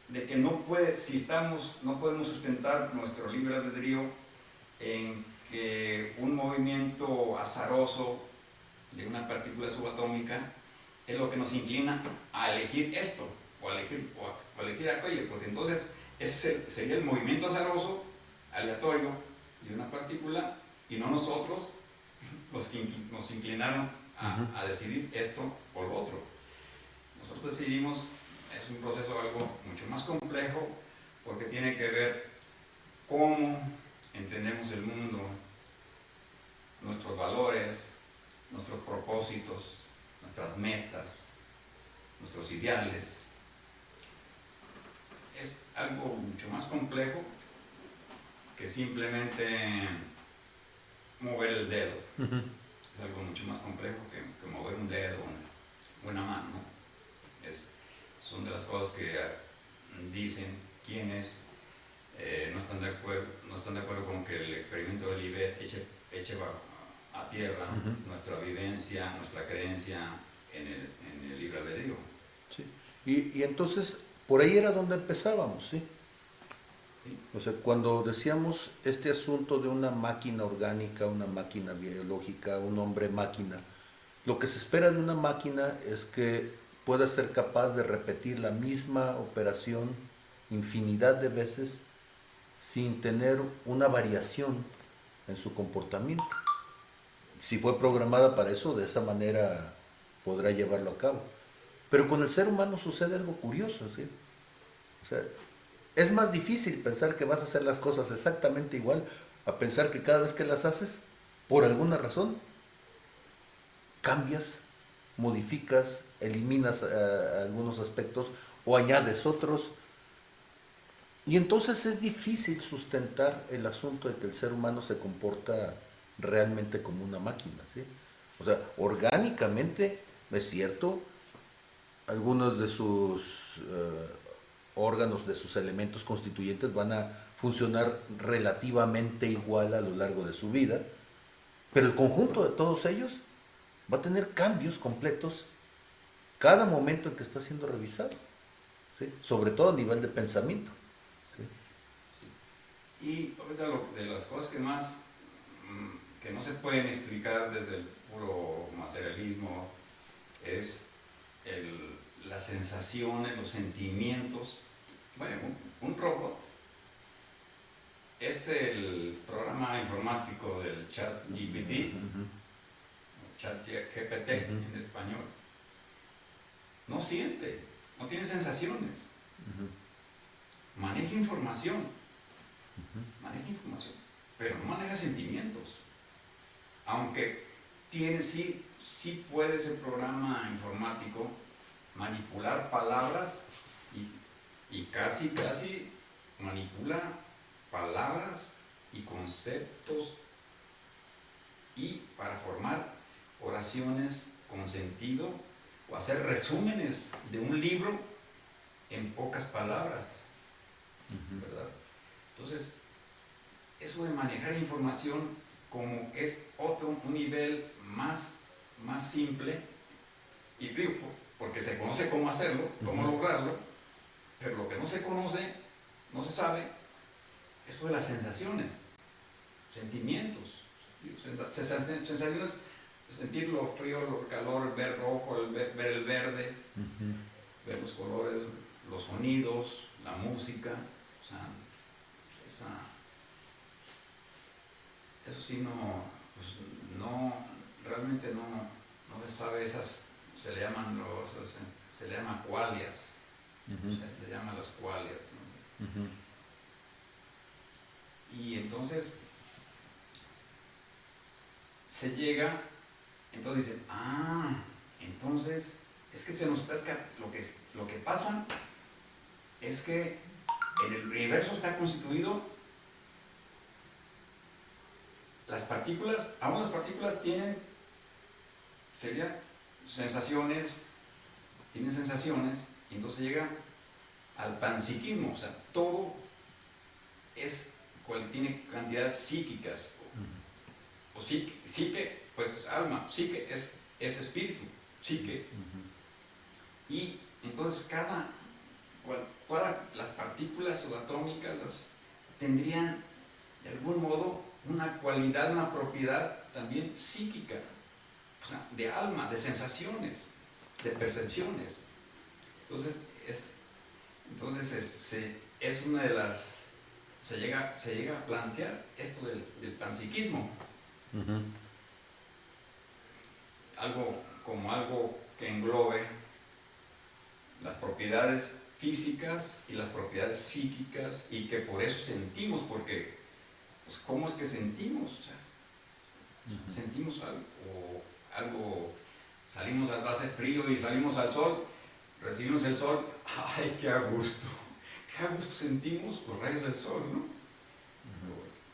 de que no podemos sustentar nuestro libre albedrío en que un movimiento azaroso de una partícula subatómica es lo que nos inclina a elegir esto o a elegir aquello, porque entonces ese sería el movimiento azaroso, aleatorio de una partícula, y no nosotros los que nos inclinaron a decidir esto o lo otro. Nosotros decidimos, es un proceso algo mucho más complejo, porque tiene que ver cómo entendemos el mundo, nuestros valores, nuestros propósitos, nuestras metas, nuestros ideales. Es algo mucho más complejo que simplemente mover el dedo. Es algo mucho más complejo que mover un dedo o una mano. Son de las cosas que dicen quienes no están de acuerdo con que el experimento de Libet eche a tierra nuestra vivencia, nuestra creencia en el libre albedrío. Sí. Y entonces, por ahí era donde empezábamos, ¿sí? ¿Sí? O sea, cuando decíamos este asunto de una máquina orgánica, una máquina biológica, un hombre máquina, lo que se espera de una máquina es que pueda ser capaz de repetir la misma operación infinidad de veces sin tener una variación en su comportamiento. Si fue programada para eso, de esa manera podrá llevarlo a cabo. Pero con el ser humano sucede algo curioso, ¿sí? O sea, es más difícil pensar que vas a hacer las cosas exactamente igual a pensar que cada vez que las haces, por alguna razón, cambias, modificas, eliminas algunos aspectos o añades otros. Y entonces es difícil sustentar el asunto de que el ser humano se comporta realmente como una máquina, ¿sí? O sea, orgánicamente, es cierto, algunos de sus órganos, de sus elementos constituyentes van a funcionar relativamente igual a lo largo de su vida, pero el conjunto de todos ellos va a tener cambios completos cada momento en que está siendo revisado, ¿sí? Sobre todo a nivel de pensamiento. ¿Sí? Sí. Y ahorita de las cosas que más, que no se pueden explicar desde el puro materialismo, es las sensaciones, los sentimientos. Bueno, un robot, el programa informático del chat GPT, chat GPT en español, no siente, no tiene sensaciones, maneja información, pero no maneja sentimientos. Aunque sí puede ese programa informático manipular palabras y casi manipula palabras y conceptos y para formar oraciones con sentido o hacer resúmenes de un libro en pocas palabras, ¿verdad? Entonces, eso de manejar información como es un nivel más simple, y digo, porque se conoce cómo hacerlo, cómo lograrlo, pero lo que no se conoce, no se sabe, eso de las sensaciones, sentimientos, sensaciones, sentir lo frío, lo calor, ver rojo, ver el verde, ver los colores, los sonidos, la música, o sea, eso sí realmente no se sabe se le llaman qualias, se le llaman las qualias, ¿no? Y entonces se llega, entonces dicen, entonces es que se nos está lo que pasa es que en el universo está constituido, las partículas, aún las partículas tienen sensaciones, y entonces llega al panpsiquismo, o sea, todo tiene cantidades psíquicas, o psique, pues es alma, psique es espíritu, psique, y entonces las partículas subatómicas tendrían de algún modo una cualidad, una propiedad también psíquica, o sea, de alma, de sensaciones, de percepciones. Entonces es una de las, se llega a plantear esto del panpsiquismo, algo que englobe las propiedades físicas y las propiedades psíquicas, y que por eso sentimos, porque pues ¿cómo es que sentimos? O sea, sentimos algo, salimos hace frío y salimos al sol, recibimos el sol, ¡ay, qué a gusto sentimos los rayos del sol, ¿no?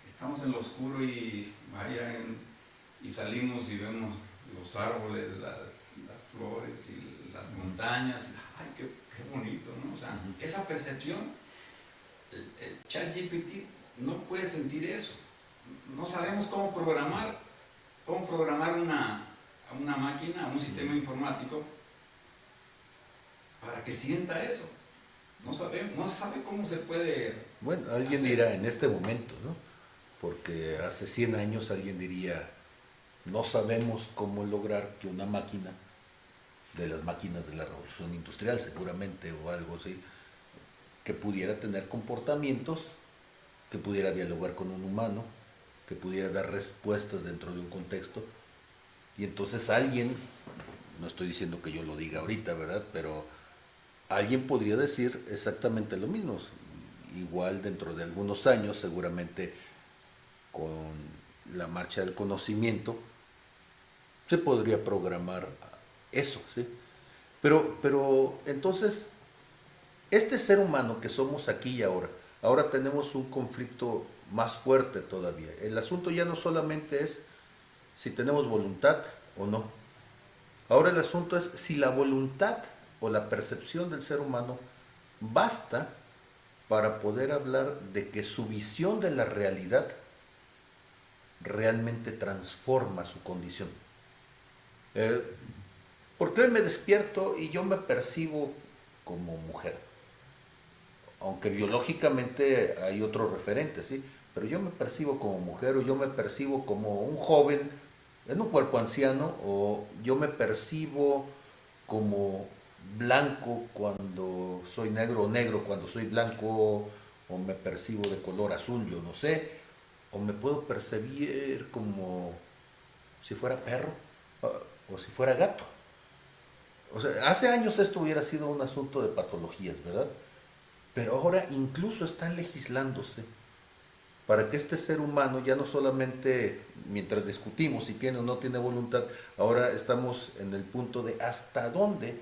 Estamos en lo oscuro y salimos y vemos los árboles, las flores y las montañas, ¡ay, qué bonito!, ¿no? O sea, esa percepción, el ChatGPT no puede sentir eso. No sabemos cómo programar una máquina, un sistema informático para que sienta eso. No sabe cómo se puede. Bueno, alguien dirá en este momento, ¿no? Porque hace 100 años alguien diría, no sabemos cómo lograr que una máquina, de las máquinas de la revolución industrial seguramente o algo así, que pudiera tener comportamientos, que pudiera dialogar con un humano, que pudiera dar respuestas dentro de un contexto. Y entonces alguien, no estoy diciendo que yo lo diga ahorita, ¿verdad? Pero alguien podría decir exactamente lo mismo. Igual dentro de algunos años, seguramente con la marcha del conocimiento, se podría programar eso, ¿sí? Pero entonces, este ser humano que somos aquí y ahora tenemos un conflicto más fuerte todavía. El asunto ya no solamente es si tenemos voluntad o no. Ahora el asunto es si la voluntad o la percepción del ser humano basta para poder hablar de que su visión de la realidad realmente transforma su condición. Eh, Porque hoy me despierto y yo me percibo como mujer, aunque biológicamente hay otros referentes, ¿sí? Pero yo me percibo como mujer o yo me percibo como un joven en un cuerpo anciano o yo me percibo como blanco cuando soy negro o negro cuando soy blanco o me percibo de color azul, yo no sé, o me puedo percibir como si fuera perro o si fuera gato. O sea, hace años esto hubiera sido un asunto de patologías, ¿verdad? Pero ahora incluso están legislándose para que este ser humano ya no solamente, mientras discutimos si tiene o no tiene voluntad, ahora estamos en el punto de hasta dónde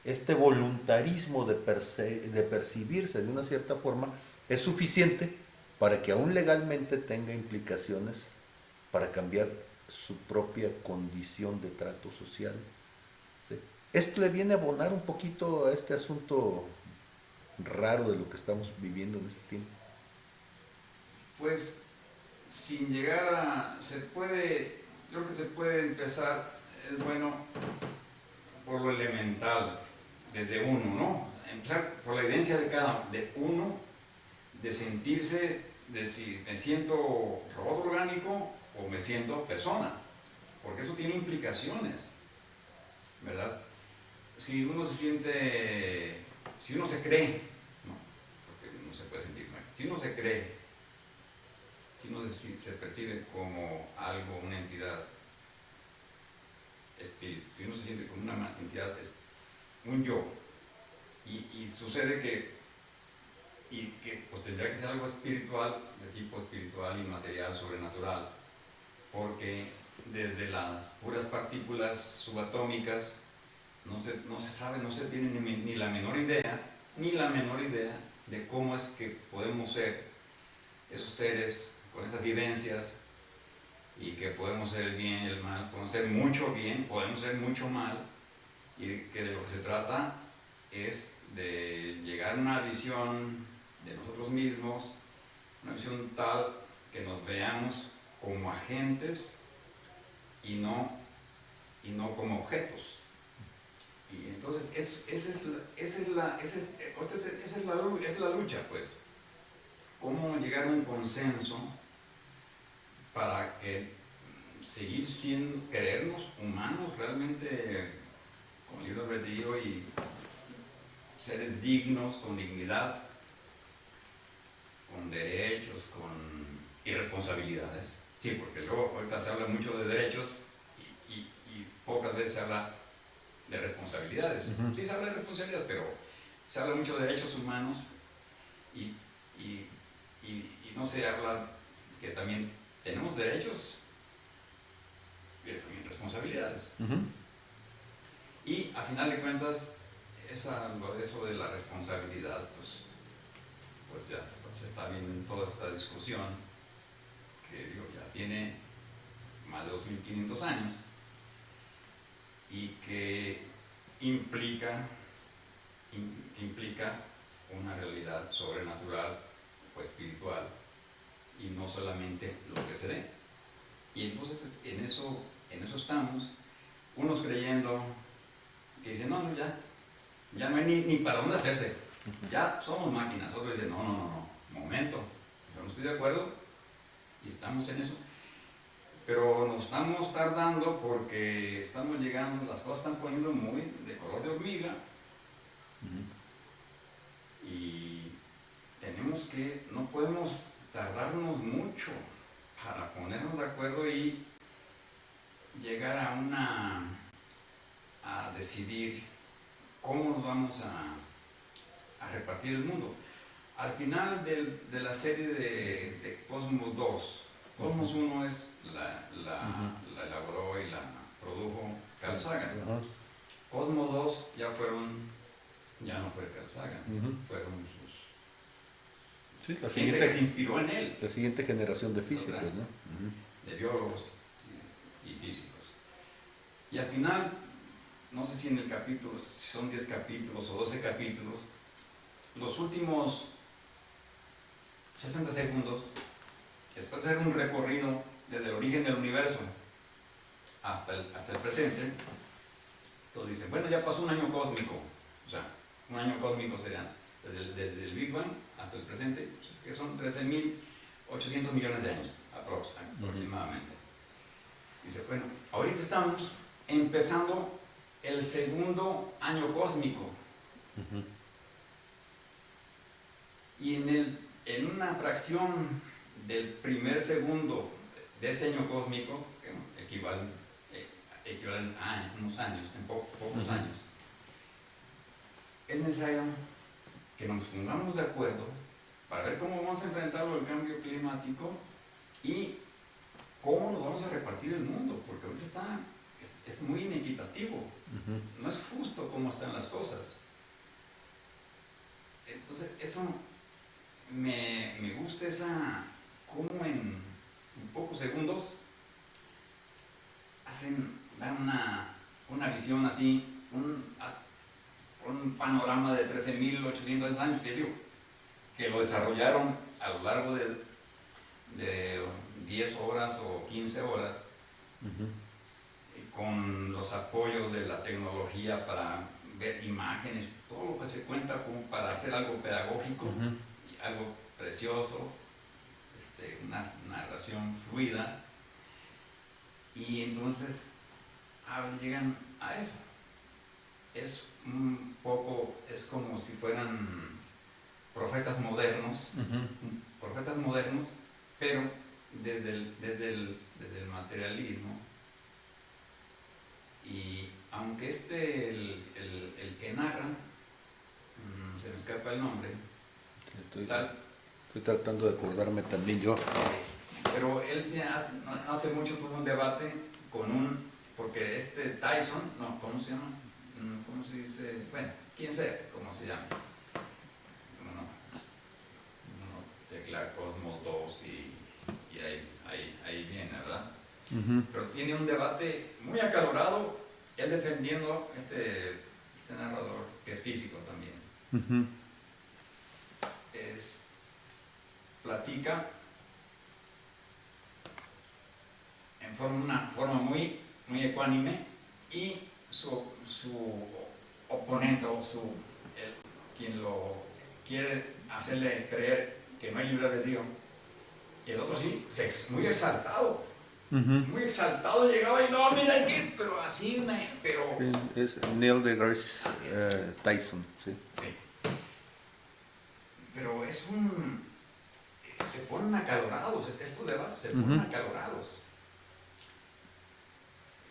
este voluntarismo de percibirse de una cierta forma es suficiente para que aún legalmente tenga implicaciones para cambiar su propia condición de trato social. ¿Sí? Esto le viene a abonar un poquito a este asunto raro de lo que estamos viviendo en este tiempo. Pues sin llegar creo que se puede empezar, es bueno, por lo elemental, desde uno, ¿no? Empezar por la evidencia de uno, de sentirse, de si me siento robot orgánico o me siento persona, porque eso tiene implicaciones, ¿verdad? Si uno se siente, si uno se cree, ¿no? Porque uno se puede sentir mal, si uno se cree, si uno se percibe como algo, una entidad espíritu, si uno se siente como una entidad, un yo, y sucede que pues tendría que ser algo espiritual, de tipo espiritual, inmaterial, sobrenatural, porque desde las puras partículas subatómicas no se sabe, no se tiene ni la menor idea, de cómo es que podemos ser esos seres con esas vivencias y que podemos ser el bien y el mal, podemos ser mucho bien, podemos ser mucho mal, y que de lo que se trata es de llegar a una visión de nosotros mismos, una visión tal que nos veamos como agentes y no como objetos. Y entonces esa es la lucha, pues. Cómo llegar a un consenso para que seguir siendo, creernos humanos realmente con libre albedrío y seres dignos, con dignidad, con derechos, con irresponsabilidades. Sí, porque luego ahorita se habla mucho de derechos y pocas veces se habla de responsabilidades. Uh-huh. Sí se habla de responsabilidades, pero se habla mucho de derechos humanos y no se habla que también tenemos derechos y también responsabilidades. Uh-huh. Y a final de cuentas, eso de la responsabilidad, pues ya se está viendo en toda esta discusión, que digo, ya tiene más de 2500 años, y que implica una realidad sobrenatural o espiritual, y no solamente lo que se ve. Y entonces en eso estamos, unos creyendo que dicen, no, ya no hay ni para dónde hacerse, ya somos máquinas. Otros dicen, no, momento, yo no estoy de acuerdo y estamos en eso. Pero nos estamos tardando porque estamos llegando, las cosas están poniendo muy de color de hormiga. Y no podemos tardarnos mucho para ponernos de acuerdo y llegar a decidir cómo nos vamos a repartir el mundo. Al final de la serie de Cosmos 2, Cosmos 1 la elaboró y la produjo Carl Sagan. Cosmos 2 ya no fue Carl Sagan, fueron sí, gente que se inspiró en él. La siguiente generación de físicos, ¿no? De biólogos y físicos. Y al final, no sé si en el capítulo, si son 10 capítulos o 12 capítulos, los últimos 60 segundos, después de hacer un recorrido desde el origen del universo hasta el presente, entonces dicen, bueno, ya pasó un año cósmico, o sea, un año cósmico sería desde el Big Bang hasta el presente, que son 13.800 millones de años aproximadamente. Dice, bueno, ahorita estamos empezando el segundo año cósmico. Y en una fracción del primer segundo de ese año cósmico, que equivalen a unos años, en pocos años, es necesario que nos pongamos de acuerdo para ver cómo vamos a enfrentar el cambio climático y cómo nos vamos a repartir el mundo, porque ahorita es muy inequitativo, no es justo cómo están las cosas. Entonces, eso me gusta, cómo en pocos segundos dan una visión así, un panorama de 13.800 años, que lo desarrollaron a lo largo de 10 horas o 15 horas, con los apoyos de la tecnología para ver imágenes, todo lo que se cuenta como para hacer algo pedagógico, y algo precioso, una narración fluida, y entonces llegan a eso. Es un poco, es como si fueran profetas modernos, pero desde el materialismo. Y aunque el que narra, se me escapa el nombre, Estoy tratando de acordarme también yo. pero él hace mucho tuvo un debate porque Tyson, no, ¿cómo se llama? ¿Cómo se dice? Bueno, quién sea, ¿cómo se llama? Uno tecla Cosmos 2 y ahí viene, ¿verdad? Pero tiene un debate muy acalorado, él defendiendo este narrador, que es físico también. Platica en una forma muy, muy ecuánime, y su oponente o quien lo quiere hacerle creer que no hay libre albedrío, y el otro sí, muy exaltado. Muy exaltado llegaba y no, mira qué, pero así, pero... Es Neil deGrasse Tyson, sí. Sí. Pero se ponen acalorados, estos debates se ponen acalorados.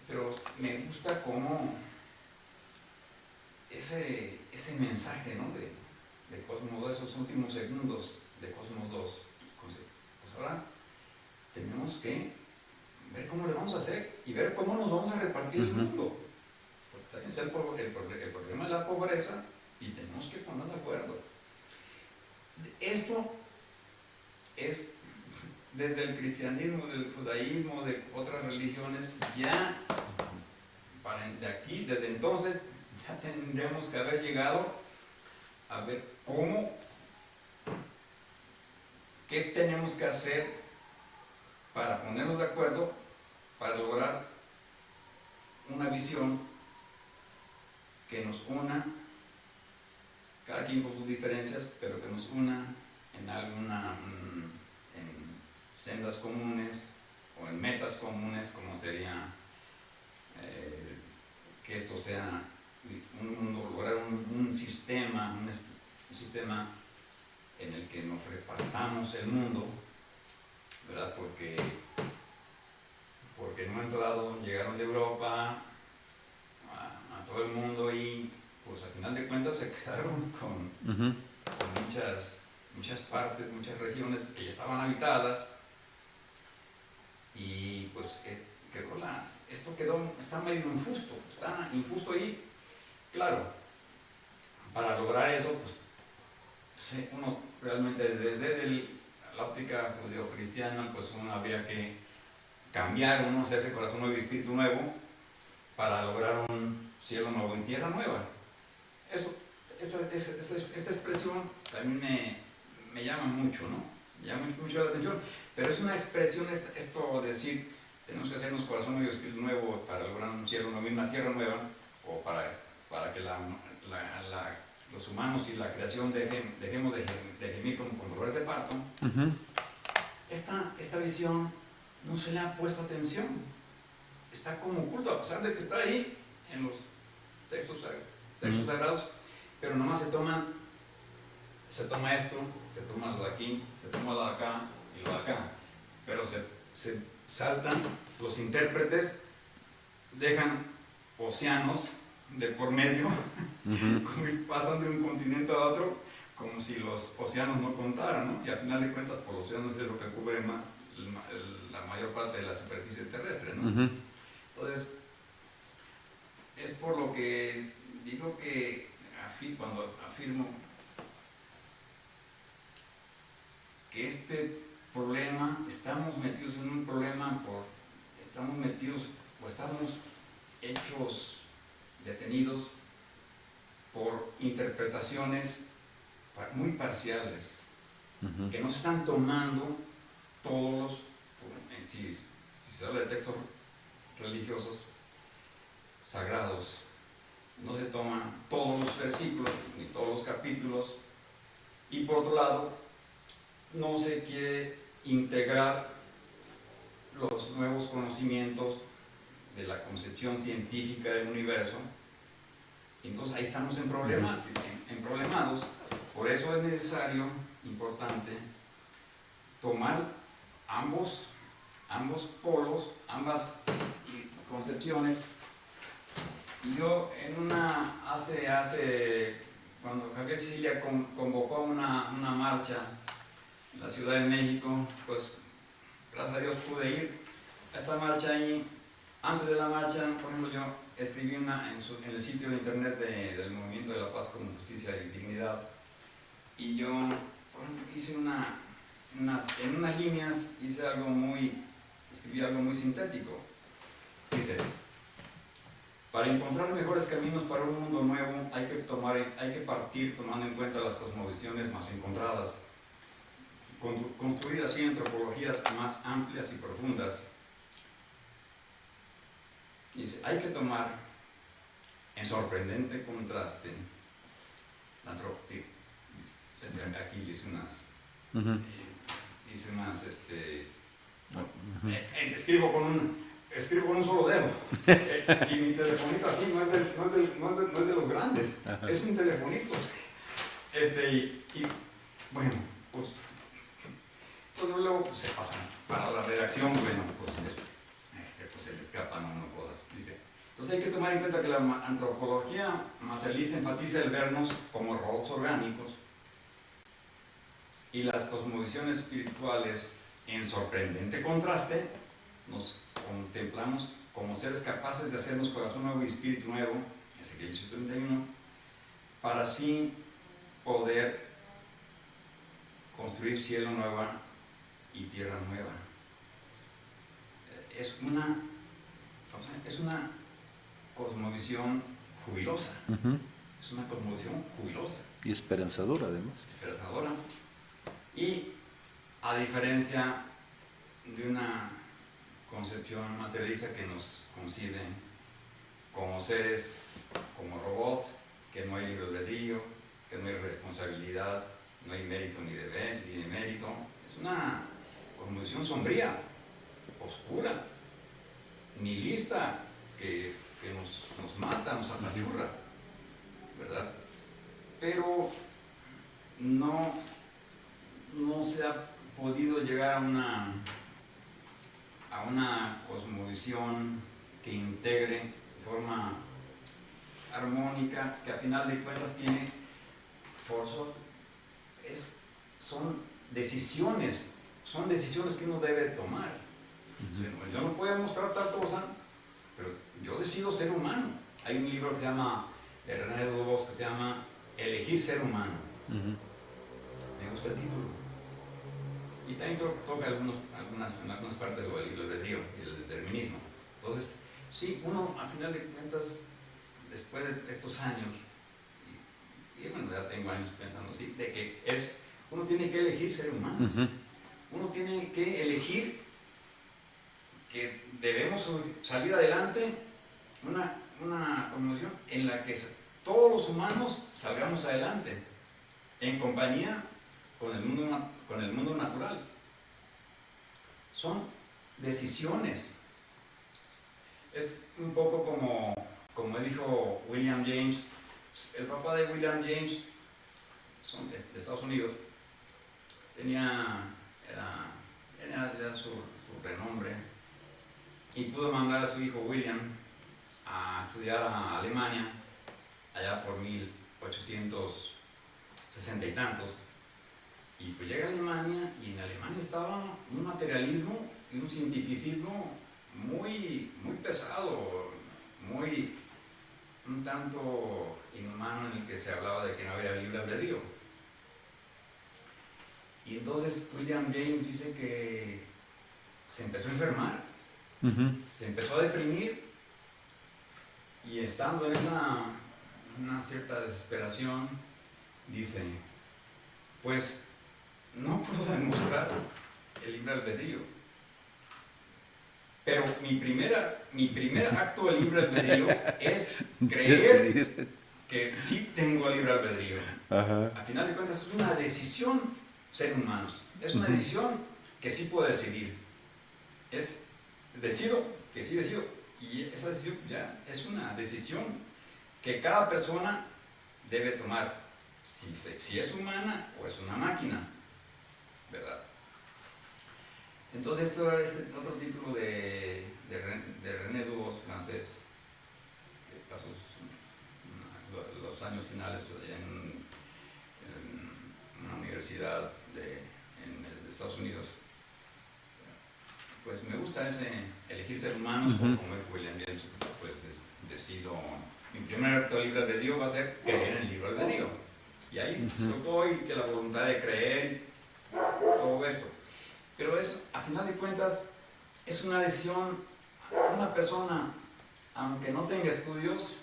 Pero me gusta cómo ese mensaje, ¿no? de Cosmos 2, esos últimos segundos de Cosmos 2, pues ahora tenemos que ver cómo le vamos a hacer y ver cómo nos vamos a repartir el mundo. Porque también está el problema de la pobreza, y tenemos que ponernos de acuerdo. Esto es desde el cristianismo, del judaísmo, de otras religiones, ya desde entonces ya tendríamos que haber llegado a ver qué tenemos que hacer para ponernos de acuerdo, para lograr una visión que nos una, cada quien con sus diferencias, pero que nos una en sendas comunes o en metas comunes, como sería que esto sea un mundo, lograr un sistema en el que nos repartamos el mundo, ¿verdad? Porque en un momento dado llegaron de Europa a todo el mundo, y pues al final de cuentas se quedaron con muchas partes, muchas regiones que ya estaban habitadas, y pues esto está medio injusto, y claro, para lograr eso, pues uno realmente desde la óptica judeo-cristiana, pues uno habría que cambiar uno, hacerse corazón nuevo y espíritu nuevo, para lograr un cielo nuevo en tierra nueva. Esta expresión también me llama mucho, ¿no? Me llama mucho la atención, pero es una expresión, esto de decir, tenemos que hacernos corazón nuevo y espíritu nuevo para lograr un cielo nuevo y una tierra nueva, o para que los humanos y la creación dejemos de gemir como con dolores de parto. Esta visión no se le ha puesto atención, está como oculto, a pesar de que está ahí en los textos sagrados, pero nomás se toma esto, se toma lo de aquí, se toma lo de acá y lo de acá, pero se saltan los intérpretes, dejan océanos de por medio, pasan de un continente a otro, como si los océanos no contaran, ¿no? Y al final de cuentas, por los océanos es lo que cubre la mayor parte de la superficie terrestre, ¿no? Entonces, es por lo que digo que cuando afirmo que este problema, estamos metidos en un problema estamos metidos o estamos hechos, detenidos por interpretaciones muy parciales, que no se están tomando todos si se habla de textos religiosos sagrados, no se toman todos los versículos ni todos los capítulos, y por otro lado no se quiere integrar los nuevos conocimientos de la concepción científica del universo. Entonces ahí estamos problemados. Por eso es necesario, importante, tomar ambos polos, ambas concepciones. Y yo cuando Javier Sicilia convocó una marcha en la Ciudad de México, pues gracias a Dios pude ir a esta marcha. Y antes de la marcha, por ejemplo, yo escribí en el sitio de internet del Movimiento de la Paz con Justicia y Dignidad, y yo, por ejemplo, hice en unas líneas, escribí algo muy sintético. Dice: para encontrar mejores caminos para un mundo nuevo hay que partir tomando en cuenta las cosmovisiones más encontradas, construir así antropologías más amplias y profundas. Dice, hay que tomar en sorprendente contraste, aquí dice escribo con un solo dedo, y mi telefonito así no es de los grandes, es un telefonito, y bueno, pues luego pues, se pasan para la redacción, bueno, pues se le escapan a uno cosas, dice. Entonces hay que tomar en cuenta que la antropología materialista enfatiza el vernos como robots orgánicos, y las cosmovisiones espirituales, en sorprendente contraste, nos contemplamos como seres capaces de hacernos corazón nuevo y espíritu nuevo, Ezequiel 31, para así poder construir cielo nuevo y tierra nueva. Es una cosmovisión jubilosa. Es una cosmovisión jubilosa. Y esperanzadora, además. Esperanzadora. Y a diferencia de una concepción materialista que nos concibe como seres, como robots, que no hay libre albedrío, que no hay responsabilidad, no hay mérito ni de mérito. Es una cosmovisión sombría, oscura, nihilista, que nos mata, nos apachurra, ¿verdad? Pero no se ha podido llegar a una cosmovisión que integre de forma armónica, que a final de cuentas tiene forzos, son decisiones que uno debe tomar. Yo no puedo mostrar tal cosa, pero yo decido ser humano. Hay un libro que se llama, de René Dubos, que se llama Elegir ser humano. Me gusta el título. y también toca en algunas partes del libre albedrío y el determinismo. Entonces, sí, uno a final de cuentas, después de estos años, y bueno, ya tengo años pensando así, de que uno tiene que elegir ser humano. Uno tiene que elegir que debemos salir adelante, una conmoción en la que todos los humanos salgamos adelante, en compañía con el mundo natural. Son decisiones. Es un poco como dijo William James, el papá de William James, de Estados Unidos, tenía su renombre y pudo mandar a su hijo William a estudiar a Alemania allá por 1860 y tantos, y pues llega a Alemania y en Alemania estaba un materialismo y un cientificismo muy, muy pesado, un tanto inhumano, en el que se hablaba de que no había libre albedrío. Y entonces William James dice que se empezó a enfermar, se empezó a deprimir, y estando en una cierta desesperación, dice, pues no puedo demostrar el libre albedrío, pero mi primer acto de libre albedrío es creer que sí tengo libre albedrío. Al final de cuentas es una decisión ser humanos, es una decisión que sí puedo decidir, decido que sí decido, y esa decisión ya es una decisión que cada persona debe tomar, si es humana o es una máquina, ¿verdad? Entonces este otro título de René Dubos, francés, que pasó los años finales en una universidad de Estados Unidos. Pues me gusta elegir ser humanos, como es William James, pues decido, mi primer acto de libre albedrío va a ser creer en el libre albedrío. Y ahí estoy, que la voluntad de creer, todo esto. Pero a final de cuentas, es una decisión. Una persona, aunque no tenga estudios,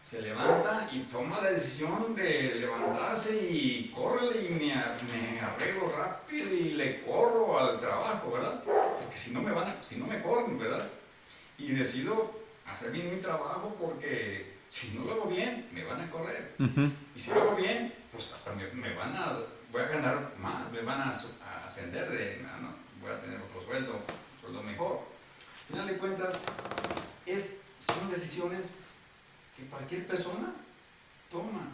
se levanta y toma la decisión de levantarse y córrele, y me arreglo rápido y le corro al trabajo, ¿verdad? Porque si no me corren, ¿verdad? Y decido hacer bien mi trabajo, porque si no lo hago bien, me van a correr. Y si lo hago bien, pues hasta voy a ganar más, me van a ascender, ¿no? Voy a tener otro sueldo mejor. Al final de cuentas, son decisiones que cualquier persona toma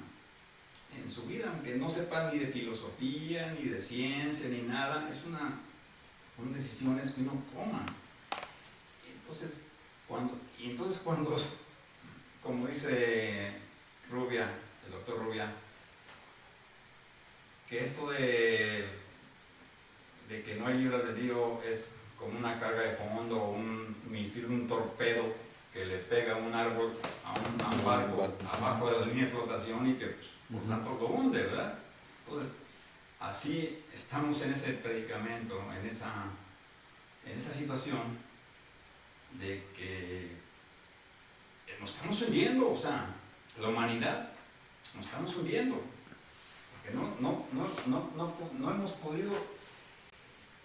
en su vida, aunque no sepa ni de filosofía, ni de ciencia, ni nada, son decisiones que uno toma. Entonces, cuando, como dice Rubia, el doctor Rubia, que esto de que no hay libre albedrío es como una carga de fondo, o un misil, un torpedo que le pega a un árbol, a un barco abajo de la línea de flotación, y que por tanto lo hunde, ¿verdad? Entonces, así estamos en ese predicamento, en esa situación de que nos estamos hundiendo, o sea, la humanidad nos estamos hundiendo, porque no hemos podido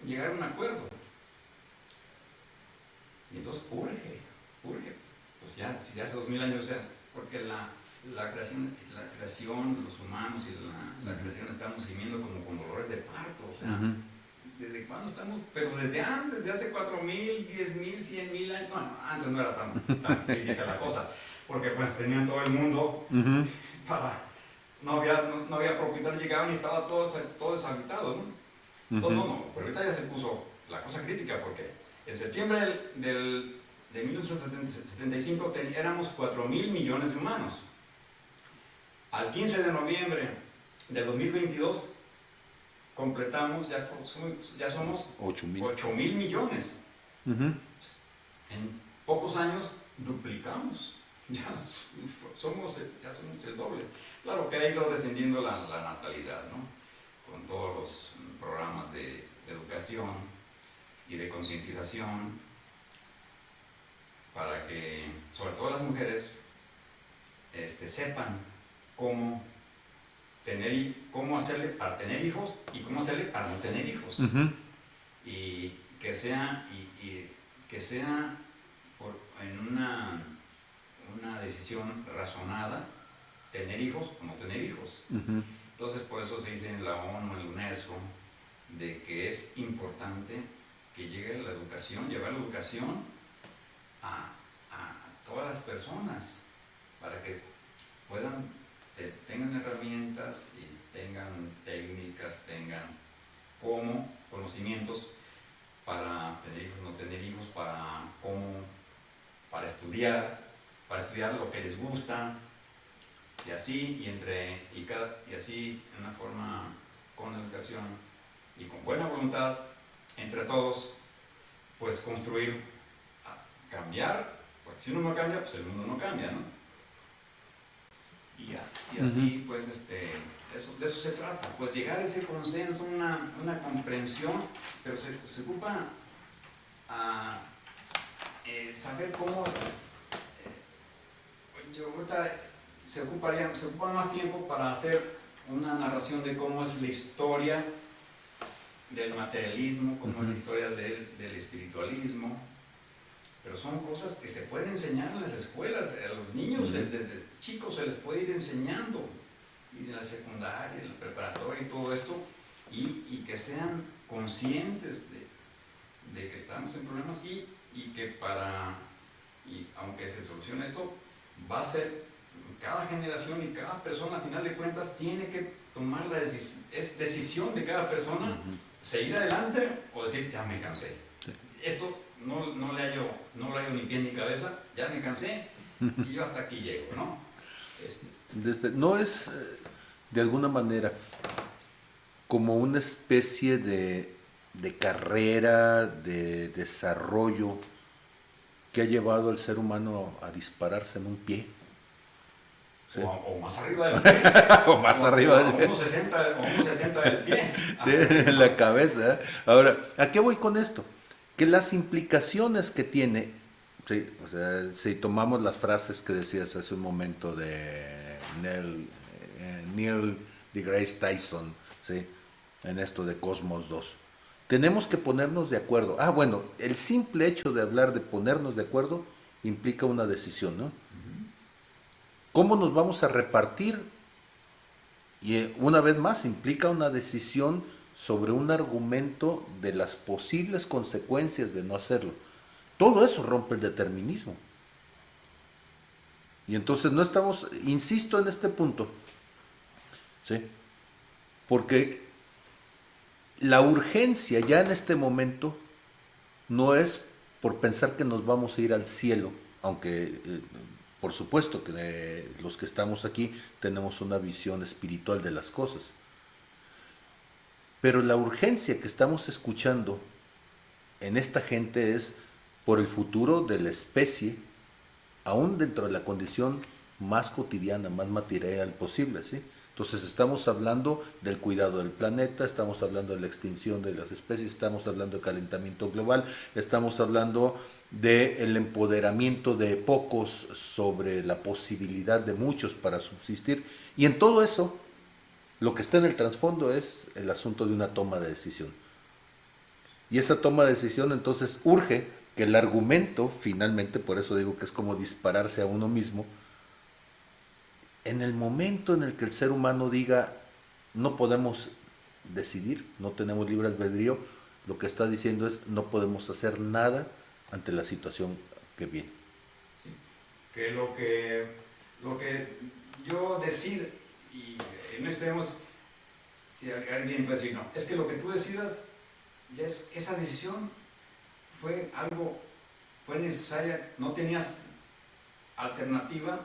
llegar a un acuerdo. Y entonces urge, pues ya hace 2000 años, o sea, porque la creación, los humanos y la creación estamos gimiendo como con dolores de parto, o sea, ¿desde cuándo estamos? Pero desde antes, desde hace 4000, 10000, 100,000 años, bueno, antes no era tan crítica la cosa, porque pues tenían todo el mundo no había propietarios, llegaban y estaba todo deshabitado, ¿no? Todo pero ahorita ya se puso la cosa crítica, porque en septiembre de 1975 éramos 4,000 millones de humanos. Al 15 de noviembre de 2022 completamos, ya somos 8,000 millones. En pocos años duplicamos, ya somos el doble. Claro que ha ido descendiendo la natalidad, ¿no? Con todos los programas de educación y de concientización para que, sobre todo las mujeres, sepan cómo cómo hacerle para tener hijos y cómo hacerle para no tener hijos. Ujú. Y que sea, que sea en una decisión razonada tener hijos o no tener hijos. Ujú. Entonces, por eso se dice en la ONU, en la UNESCO, de que es importante que llegue la educación, llevar la educación a todas las personas para que tengan herramientas y tengan técnicas, tengan conocimientos para tener hijos, no tener hijos, para estudiar lo que les gusta, y así, y así, en una forma, con educación y con buena voluntad, entre todos, pues construir, cambiar, porque si uno no cambia, pues el mundo no cambia, ¿no? Y así, pues, de eso se trata, pues llegar a ese consenso, una comprensión, pero se ocupa a saber cómo, se ocupa más tiempo para hacer una narración de cómo es la historia del materialismo, cómo es la historia del espiritualismo, pero son cosas que se pueden enseñar en las escuelas, a los niños desde chicos se les puede ir enseñando, y en la secundaria, en la preparatoria y todo esto, y que sean conscientes de que estamos en problemas y que aunque se solucione esto, va a ser cada generación y cada persona, a final de cuentas, tiene que tomar es decisión de cada persona, seguir adelante o decir, ya me cansé. Sí. Esto no le hallo ni pie ni cabeza, ya me cansé y yo hasta aquí llego, ¿no? No es, de alguna manera, como una especie de carrera, de desarrollo que ha llevado al ser humano a dispararse en un pie. ¿Sí? O más arriba del pie. O más arriba del pie. O unos 70 del pie. Sí, en la cabeza. Ahora, ¿a qué voy con esto? Que las implicaciones que tiene, sí, o sea, si tomamos las frases que decías hace un momento de Neil deGrasse Tyson, ¿sí? En esto de Cosmos 2. Tenemos que ponernos de acuerdo. Ah, bueno, el simple hecho de hablar de ponernos de acuerdo implica una decisión, ¿no? ¿Cómo nos vamos a repartir? Y una vez más, implica una decisión sobre un argumento de las posibles consecuencias de no hacerlo. Todo eso rompe el determinismo. Y entonces no estamos, insisto en este punto, ¿sí? Porque la urgencia ya en este momento no es por pensar que nos vamos a ir al cielo, aunque por supuesto que los que estamos aquí tenemos una visión espiritual de las cosas. Pero la urgencia que estamos escuchando en esta gente es por el futuro de la especie, aún dentro de la condición más cotidiana, más material posible, ¿sí? Entonces estamos hablando del cuidado del planeta, estamos hablando de la extinción de las especies, estamos hablando de calentamiento global, estamos hablando del empoderamiento de pocos sobre la posibilidad de muchos para subsistir. Y en todo eso, lo que está en el trasfondo es el asunto de una toma de decisión. Y esa toma de decisión entonces urge que el argumento, finalmente, por eso digo que es como dispararse a uno mismo, en el momento en el que el ser humano diga no podemos decidir, no tenemos libre albedrío, lo que está diciendo es no podemos hacer nada ante la situación que viene. Sí. Que lo que yo decido, y no estemos, si alguien puede decir, no, es que lo que tú decidas, ya esa decisión fue necesaria, no tenías alternativa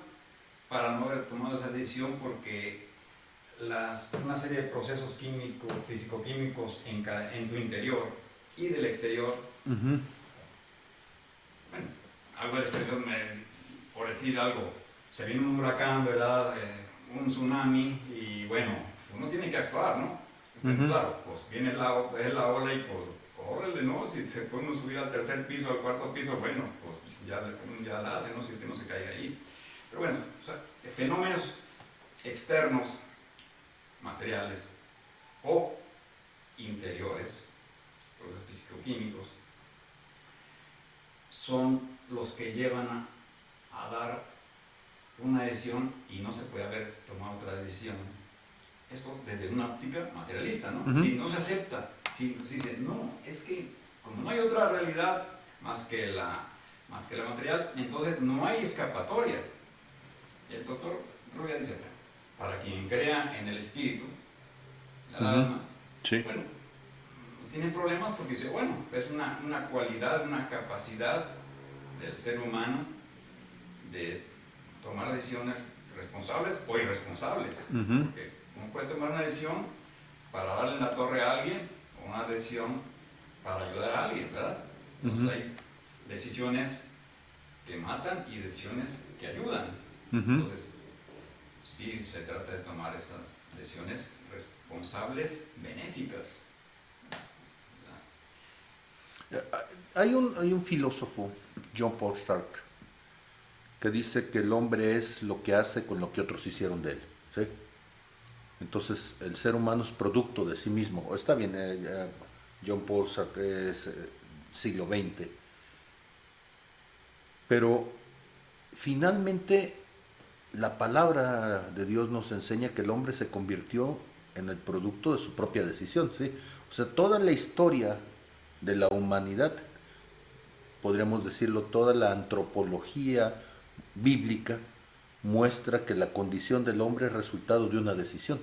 para no haber tomado esa decisión porque una serie de procesos químicos, físico-químicos en tu interior y del exterior, bueno, algo del exterior, por decir algo, se viene un huracán, ¿verdad? Un tsunami y bueno, uno tiene que actuar, ¿no? Pero Ujú. claro, pues viene es la ola y pues, córrele, ¿no? Si se puede uno subir al tercer piso, al cuarto piso, bueno, pues ya la hace, ¿no? Si es que no se caiga ahí. Pero bueno, o sea, fenómenos externos, materiales o interiores, procesos físico-químicos, son los que llevan a dar una decisión y no se puede haber tomado otra decisión. Esto desde una óptica materialista, ¿no? Ujú. Si no se acepta, si dice, no, es que como no hay otra realidad más que la material, entonces no hay escapatoria. El doctor Rubia dice, bueno, para quien crea en el espíritu, el Ujú. alma, Sí. bueno, no tienen problemas porque dice, bueno, es una cualidad, una capacidad del ser humano de tomar decisiones responsables o irresponsables. Ujú. Porque uno puede tomar una decisión para darle en la torre a alguien o una decisión para ayudar a alguien, ¿verdad? Entonces Ujú. hay decisiones que matan y decisiones que ayudan. Ujú. Entonces, sí se trata de tomar esas decisiones responsables, benéficas. Hay un filósofo, John Paul Sartre, que dice que el hombre es lo que hace con lo que otros hicieron de él. ¿Sí? Entonces, el ser humano es producto de sí mismo. Está bien, John Paul Sartre es siglo XX, pero finalmente la palabra de Dios nos enseña que el hombre se convirtió en el producto de su propia decisión. ¿Sí? O sea, toda la historia de la humanidad, podríamos decirlo, toda la antropología bíblica muestra que la condición del hombre es resultado de una decisión.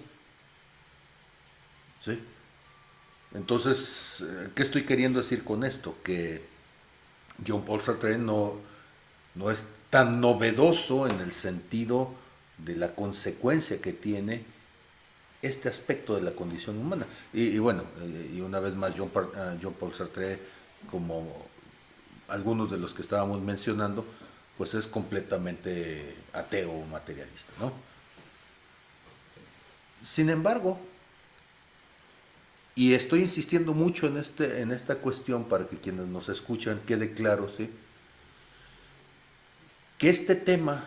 ¿Sí? Entonces, ¿qué estoy queriendo decir con esto? Que John Paul Sartre no es tan novedoso en el sentido de la consecuencia que tiene este aspecto de la condición humana. Y bueno, y una vez más John Paul Sartre, como algunos de los que estábamos mencionando, pues es completamente ateo o materialista, ¿no? Sin embargo, y estoy insistiendo mucho en esta cuestión para que quienes nos escuchan quede claro, ¿sí? Que este tema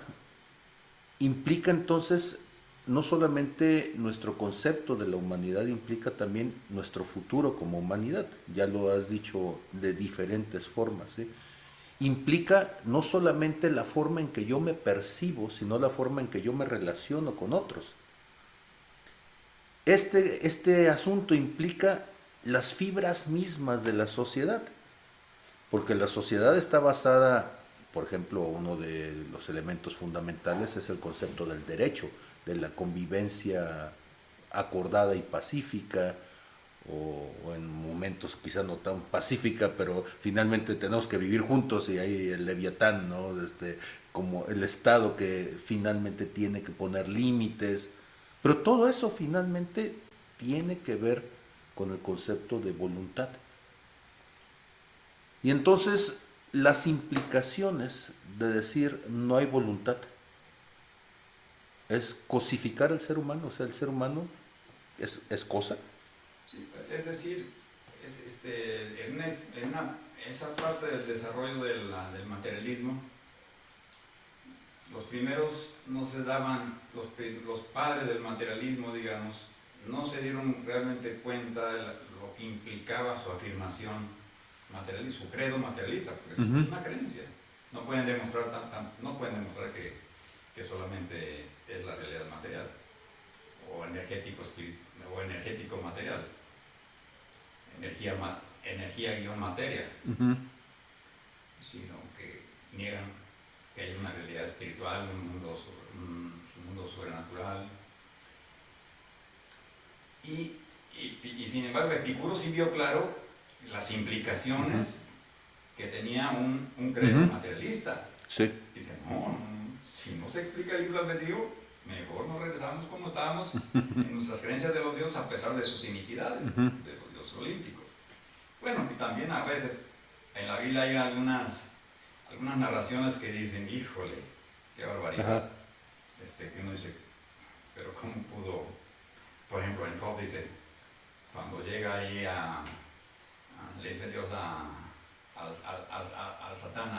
implica entonces no solamente nuestro concepto de la humanidad, implica también nuestro futuro como humanidad. Ya lo has dicho de diferentes formas, ¿sí? Implica no solamente la forma en que yo me percibo, sino la forma en que yo me relaciono con otros. Este asunto implica las fibras mismas de la sociedad, porque la sociedad está basada, por ejemplo, uno de los elementos fundamentales es el concepto del derecho, de la convivencia acordada y pacífica, o en momentos quizás no tan pacífica, pero finalmente tenemos que vivir juntos y hay el leviatán, ¿no? Como el Estado que finalmente tiene que poner límites, pero todo eso finalmente tiene que ver con el concepto de voluntad. Y entonces las implicaciones de decir no hay voluntad es cosificar al ser humano, o sea, el ser humano es cosa. Sí, es decir, esa parte del desarrollo del materialismo, los primeros no se daban, los padres del materialismo, digamos, no se dieron realmente cuenta de lo que implicaba su afirmación materialista, su credo materialista, porque es Ujú. una creencia. No pueden demostrar, no pueden demostrar que solamente es la realidad material o o energético material, energía-materia, Ujú. sino que niegan que hay una realidad espiritual, un mundo sobrenatural. Y sin embargo, Epicuro sí vio claro las Ujú. implicaciones que tenía un credo Ujú. materialista. Sí. Dice, no, si no se explica el libre albedrío, mejor nos regresamos como estábamos en nuestras creencias de los dioses a pesar de sus iniquidades, Ujú. de los dioses olímpicos. Bueno, y también a veces en la Biblia hay algunas narraciones que dicen, híjole, qué barbaridad. Ajá. Que uno dice, pero ¿cómo pudo? Por ejemplo, en Job dice, llega ahí le dice Dios al Satán,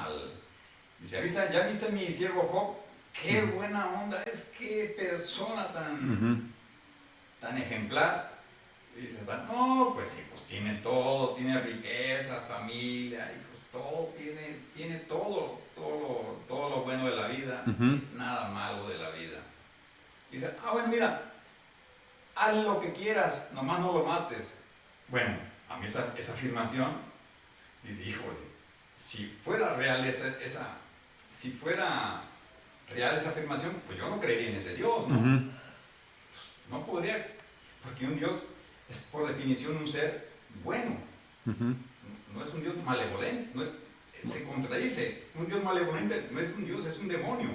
dice, ¿ya viste mi siervo Job? Qué buena onda es, qué persona tan ejemplar. Y dice Satán, no, pues sí, pues tiene todo, tiene riqueza, familia, hijos, todo, tiene todo lo bueno de la vida, nada malo de la vida. Dice, bueno, mira, haz lo que quieras, nomás no lo mates. Bueno, a mí esa afirmación, dice, híjole, si fuera real esa afirmación, pues yo no creería en ese Dios, ¿no? No podría, porque un Dios es por definición un ser bueno, no es un Dios malevolente, se contradice, un Dios malevolente no es un Dios, es un demonio,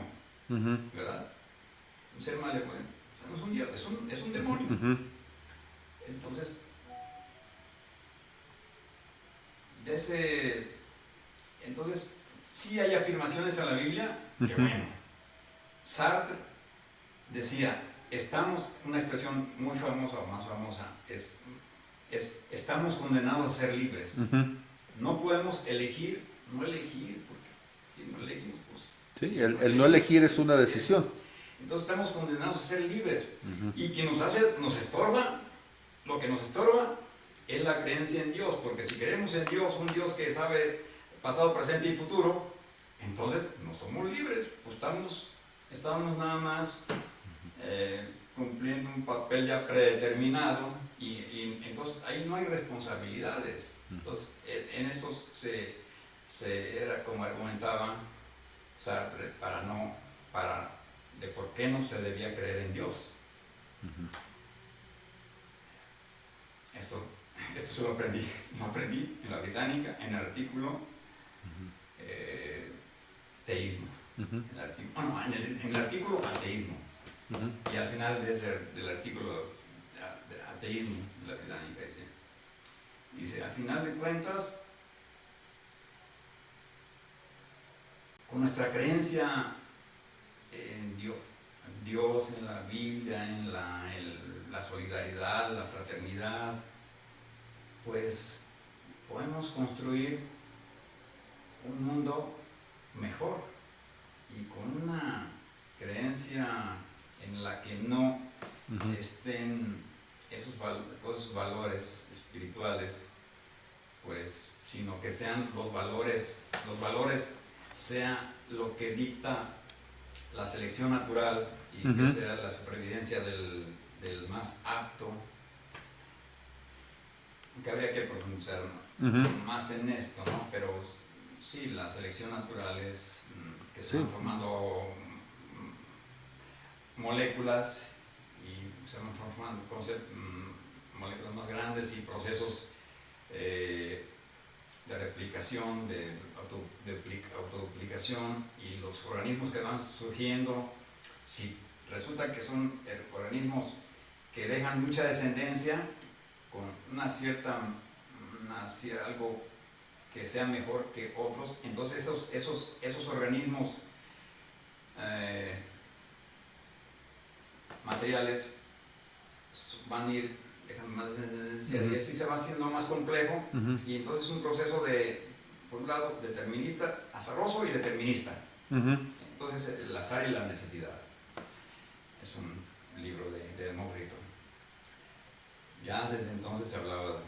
¿verdad? Un ser malevolente, no es un Dios, es un demonio. Entonces, sí hay afirmaciones en la Biblia que, bueno, Sartre decía, una expresión muy famosa o más famosa, estamos condenados a ser libres. No podemos elegir, porque si no elegimos, pues... Sí, el no elegir es una decisión. Entonces estamos condenados a ser libres. Y que nos estorba, lo que nos estorba es la creencia en Dios, porque si creemos en Dios, un Dios que sabe pasado, presente y futuro, entonces no somos libres, pues estamos nada más cumpliendo un papel ya predeterminado y entonces ahí no hay responsabilidades. Entonces en eso era como argumentaba Sartre de por qué no se debía creer en Dios. Esto se lo aprendí en la Británica, en el artículo teísmo. En el artículo ateísmo. Y al final del artículo de ateísmo de la Británica dice, al final de cuentas, con nuestra creencia en Dios, en la Biblia, en la solidaridad, la fraternidad, pues podemos construir un mundo mejor y con una creencia en la que no estén todos esos valores espirituales, pues, sino que sean los valores sea lo que dicta la selección natural y que sea la supervivencia del más apto, que habría que profundizar más en esto, ¿no? Pero sí, la selección natural es que se van formando moléculas y se van formando moléculas más grandes y procesos de replicación, de autoduplicación, y los organismos que van surgiendo, si resulta que son organismos que dejan mucha descendencia con algo que sea mejor que otros, entonces esos organismos materiales van a ir dejando más descendencia y así se va haciendo más complejo y entonces es un proceso por un lado, determinista, azaroso y determinista. Entonces el azar y la necesidad. Es un libro de Demócrito. Ya desde entonces se hablaba de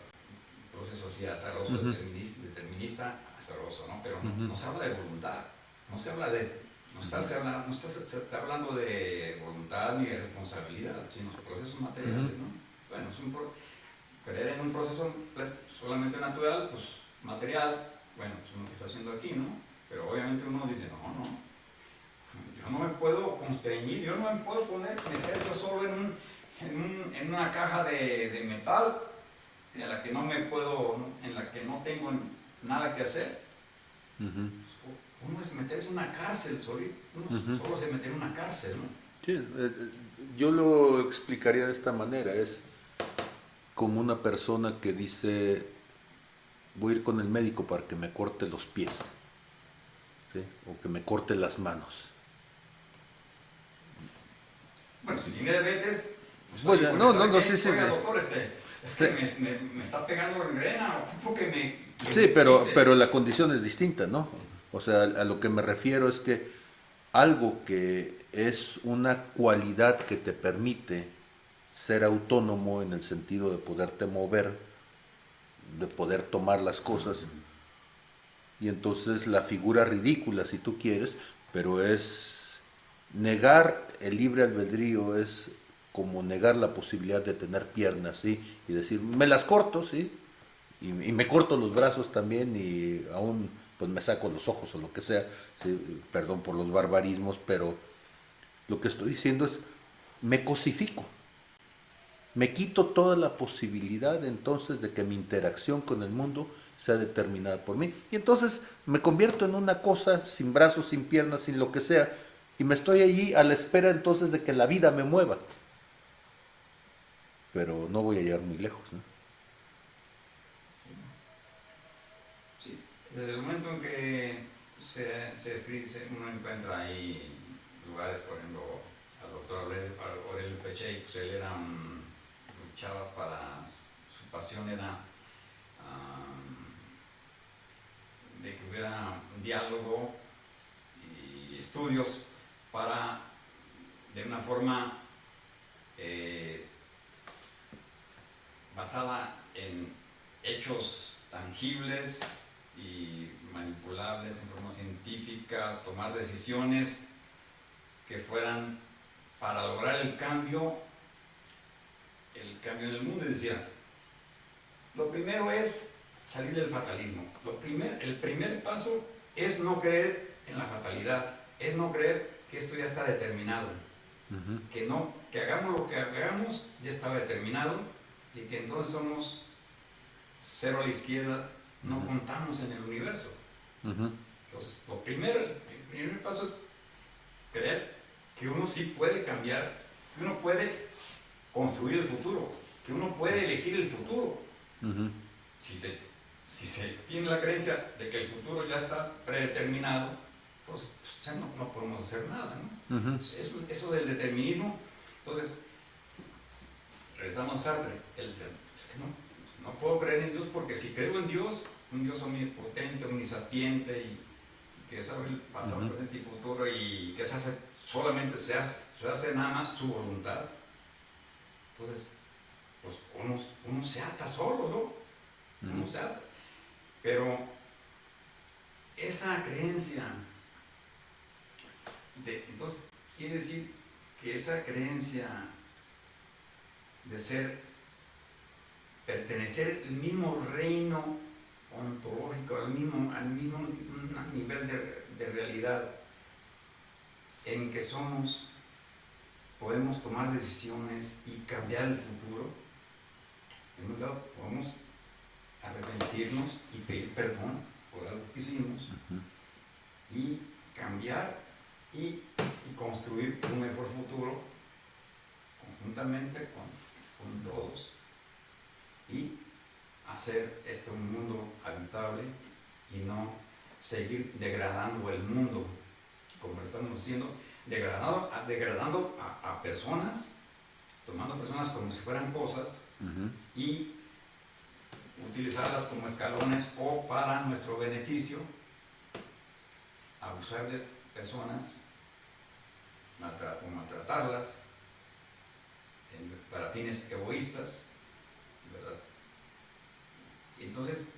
procesos así azaroso, determinista, azaroso, ¿no? Pero no se habla de voluntad, no estás hablando de voluntad ni de responsabilidad, sino de procesos materiales, ¿no? Bueno, creer en un proceso solamente natural, pues material, bueno, pues uno que está haciendo aquí, ¿no? Pero obviamente uno dice, no, yo no me puedo constreñir, yo no me puedo meter yo solo en una caja de metal en la que en la que no tengo nada que hacer. Uno es meterse en una cárcel solito, solo se mete en una cárcel, ¿no? Sí, yo lo explicaría de esta manera, es como una persona que dice, voy a ir con el médico para que me corte los pies, ¿sí? O que me corte las manos. Bueno, si tiene diabetes, pues Bueno, no, sí. Oiga, doctor, es que me está pegando gangrena, ocupo que me... Sí, pero la condición es distinta, ¿no? O sea, a lo que me refiero es que algo que es una cualidad que te permite ser autónomo en el sentido de poderte mover, de poder tomar las cosas, y entonces la figura ridícula, si tú quieres, pero es negar el libre albedrío, es como negar la posibilidad de tener piernas, ¿sí? Y decir, me las corto, ¿sí? Y me corto los brazos también y aún pues me saco los ojos o lo que sea, ¿sí? Perdón por los barbarismos, pero lo que estoy diciendo es, me cosifico, me quito toda la posibilidad entonces de que mi interacción con el mundo sea determinada por mí. Y entonces me convierto en una cosa sin brazos, sin piernas, sin lo que sea, y me estoy allí a la espera entonces de que la vida me mueva. Pero no voy a llegar muy lejos, ¿no? Sí, desde el momento en que se escribe, uno encuentra ahí lugares, por ejemplo, al doctor Aurelio Peccei, pues él era luchaba para, su pasión era de que hubiera un diálogo y estudios para, de una forma basada en hechos tangibles y manipulables en forma científica, tomar decisiones que fueran para lograr el cambio en el mundo. Y decía, lo primero es salir del fatalismo. El primer paso es no creer en la fatalidad, es no creer que esto ya está determinado, que hagamos lo que hagamos ya estaba determinado y que entonces somos cero a la izquierda, no contamos en el universo. Entonces, el primer paso es creer que uno sí puede cambiar, que uno puede construir el futuro, que uno puede elegir el futuro. Si se tiene la creencia de que el futuro ya está predeterminado, entonces pues, ya no podemos hacer nada, ¿no? Eso del determinismo. Entonces, regresamos a Sartre, él dice, es que no puedo creer en Dios porque si creo en Dios, un Dios omnipotente, omnisapiente y que sabe el pasado, presente y futuro y que solamente se hace nada más su voluntad, entonces pues uno se ata solo, ¿no? Uno se ata. Pero esa creencia, entonces quiere decir que esa creencia de pertenecer al mismo reino ontológico, al mismo nivel de realidad en que podemos tomar decisiones y cambiar el futuro. En un lado podemos arrepentirnos y pedir perdón por algo que hicimos y cambiar y construir un mejor futuro conjuntamente con todos y hacer un mundo habitable y no seguir degradando el mundo como lo estamos haciendo, degradando a personas, tomando personas como si fueran cosas y utilizarlas como escalones o para nuestro beneficio, abusar de personas o maltratarlas para fines egoístas, ¿verdad? Entonces,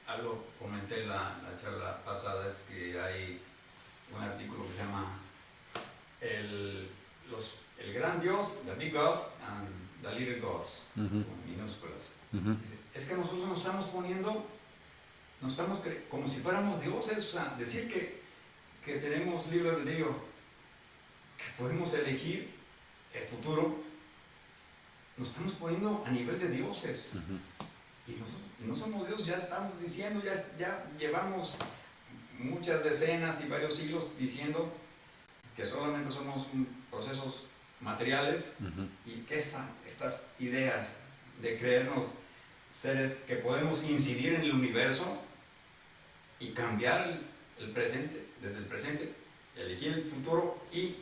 algo comenté en la charla pasada es que hay un artículo que se llama el gran Dios, the big God and the little gods, con minúsculas. Dice, es que nosotros nos estamos poniendo, como si fuéramos dioses, o sea, decir que tenemos libre albedrío, que podemos elegir el futuro, nos estamos poniendo a nivel de dioses. Y no somos dioses, ya estamos diciendo, ya llevamos muchas decenas y varios siglos diciendo que solamente somos procesos materiales y que estas ideas de creernos seres que podemos incidir en el universo y cambiar el presente, desde el presente, elegir el futuro y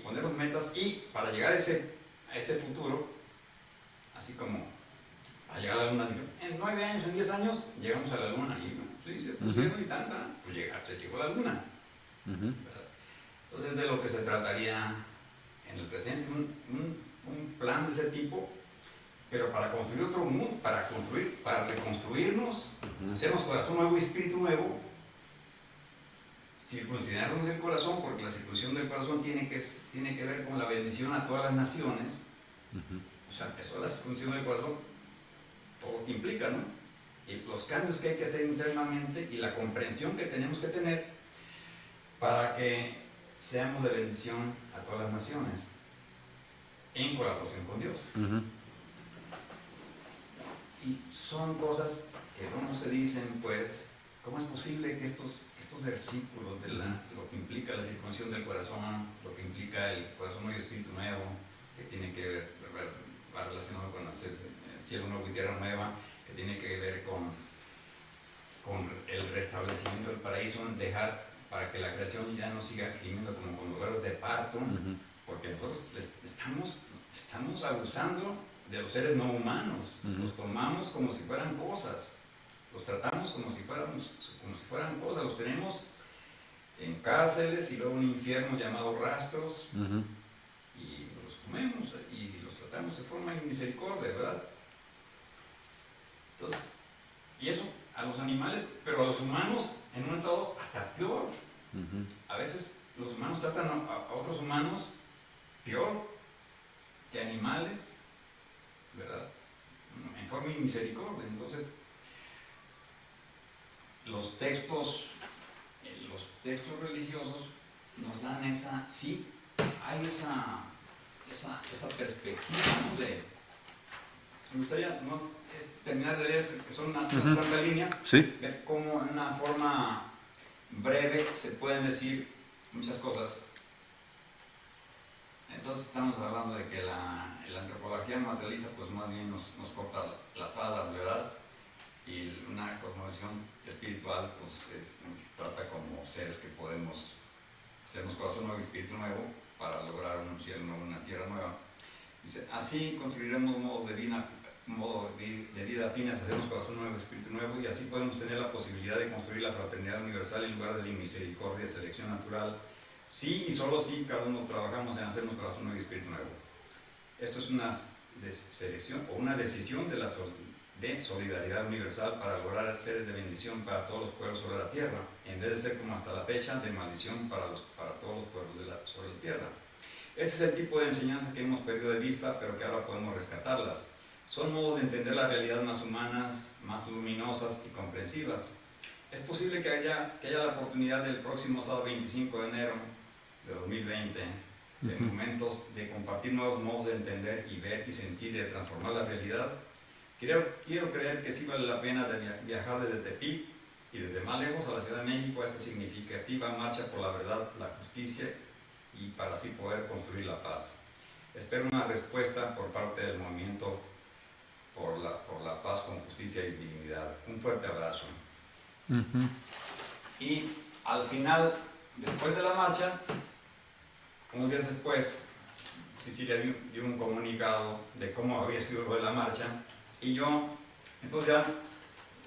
ponernos metas y para llegar a ese futuro, así como a llegar a la luna, dijo, en 9 años, en 10 años, llegamos a la luna. Y bueno, sí, se pusieron y tanta, pues se llegó a la luna. ¿Verdad? Entonces, de lo que se trataría en el presente, un plan de ese tipo, pero para construir otro mundo, para reconstruirnos, hacernos corazón nuevo y espíritu nuevo, circuncidarnos el corazón, porque la circuncisión del corazón tiene que ver con la bendición a todas las naciones. O sea, eso es la circuncisión del corazón, todo lo que implica, ¿no? Y los cambios que hay que hacer internamente y la comprensión que tenemos que tener para que seamos de bendición a todas las naciones en colaboración con Dios. Y son cosas que no se dicen, pues, ¿cómo es posible que estos versículos de lo que implica la circuncisión del corazón, lo que implica el corazón nuevo y espíritu nuevo, que tiene que ver, va relacionado con hacer cielo nuevo y tierra nueva, que tiene que ver con el restablecimiento del paraíso, dejar para que la creación ya no siga gimiendo como con dolores de parto, porque nosotros estamos abusando de los seres no humanos, los tomamos como si fueran cosas, los tratamos como si fueran cosas, los tenemos en cárceles y luego en un infierno llamado rastros, y los comemos y los tratamos de forma de misericordia, ¿verdad? Entonces, y eso a los animales, pero a los humanos en un estado hasta peor. A veces los humanos tratan a otros humanos peor que animales, ¿verdad? En forma de misericordia. Entonces, los textos religiosos nos dan hay esa perspectiva, ¿no? Me gustaría terminar de leer, que son unas cuantas líneas, ver cómo en una forma breve se pueden decir muchas cosas. Entonces estamos hablando de que la antropología materialista pues más bien nos corta las alas, ¿verdad? Y una cosmovisión espiritual pues trata como seres que podemos hacernos corazón nuevo y espíritu nuevo para lograr un cielo nuevo, una tierra nueva. Dice, así construiremos modos de vida afines, hacernos corazón nuevo y espíritu nuevo, y así podemos tener la posibilidad de construir la fraternidad universal en lugar de la misericordia y selección natural. Sí y solo si cada uno trabajamos en hacernos corazón nuevo y espíritu nuevo. Esto es una selección o una decisión de solidaridad universal para lograr seres de bendición para todos los pueblos sobre la tierra, en vez de ser como hasta la fecha de maldición para todos los pueblos sobre la tierra. Este es el tipo de enseñanza que hemos perdido de vista, pero que ahora podemos rescatarlas. Son modos de entender la realidad más humanas, más luminosas y comprensivas. Es posible que haya la oportunidad del próximo sábado 25 de enero de 2020, de momentos de compartir nuevos modos de entender y ver y sentir y de transformar la realidad. Quiero creer que sí vale la pena viajar desde Tepic y desde más lejos a la Ciudad de México a esta significativa marcha por la verdad, la justicia y para así poder construir la paz. Espero una respuesta por parte del movimiento por la paz con justicia y dignidad. Un fuerte abrazo. Y al final, después de la marcha, unos días después, Cecilia dio un comunicado de cómo había sido la marcha, y yo entonces ya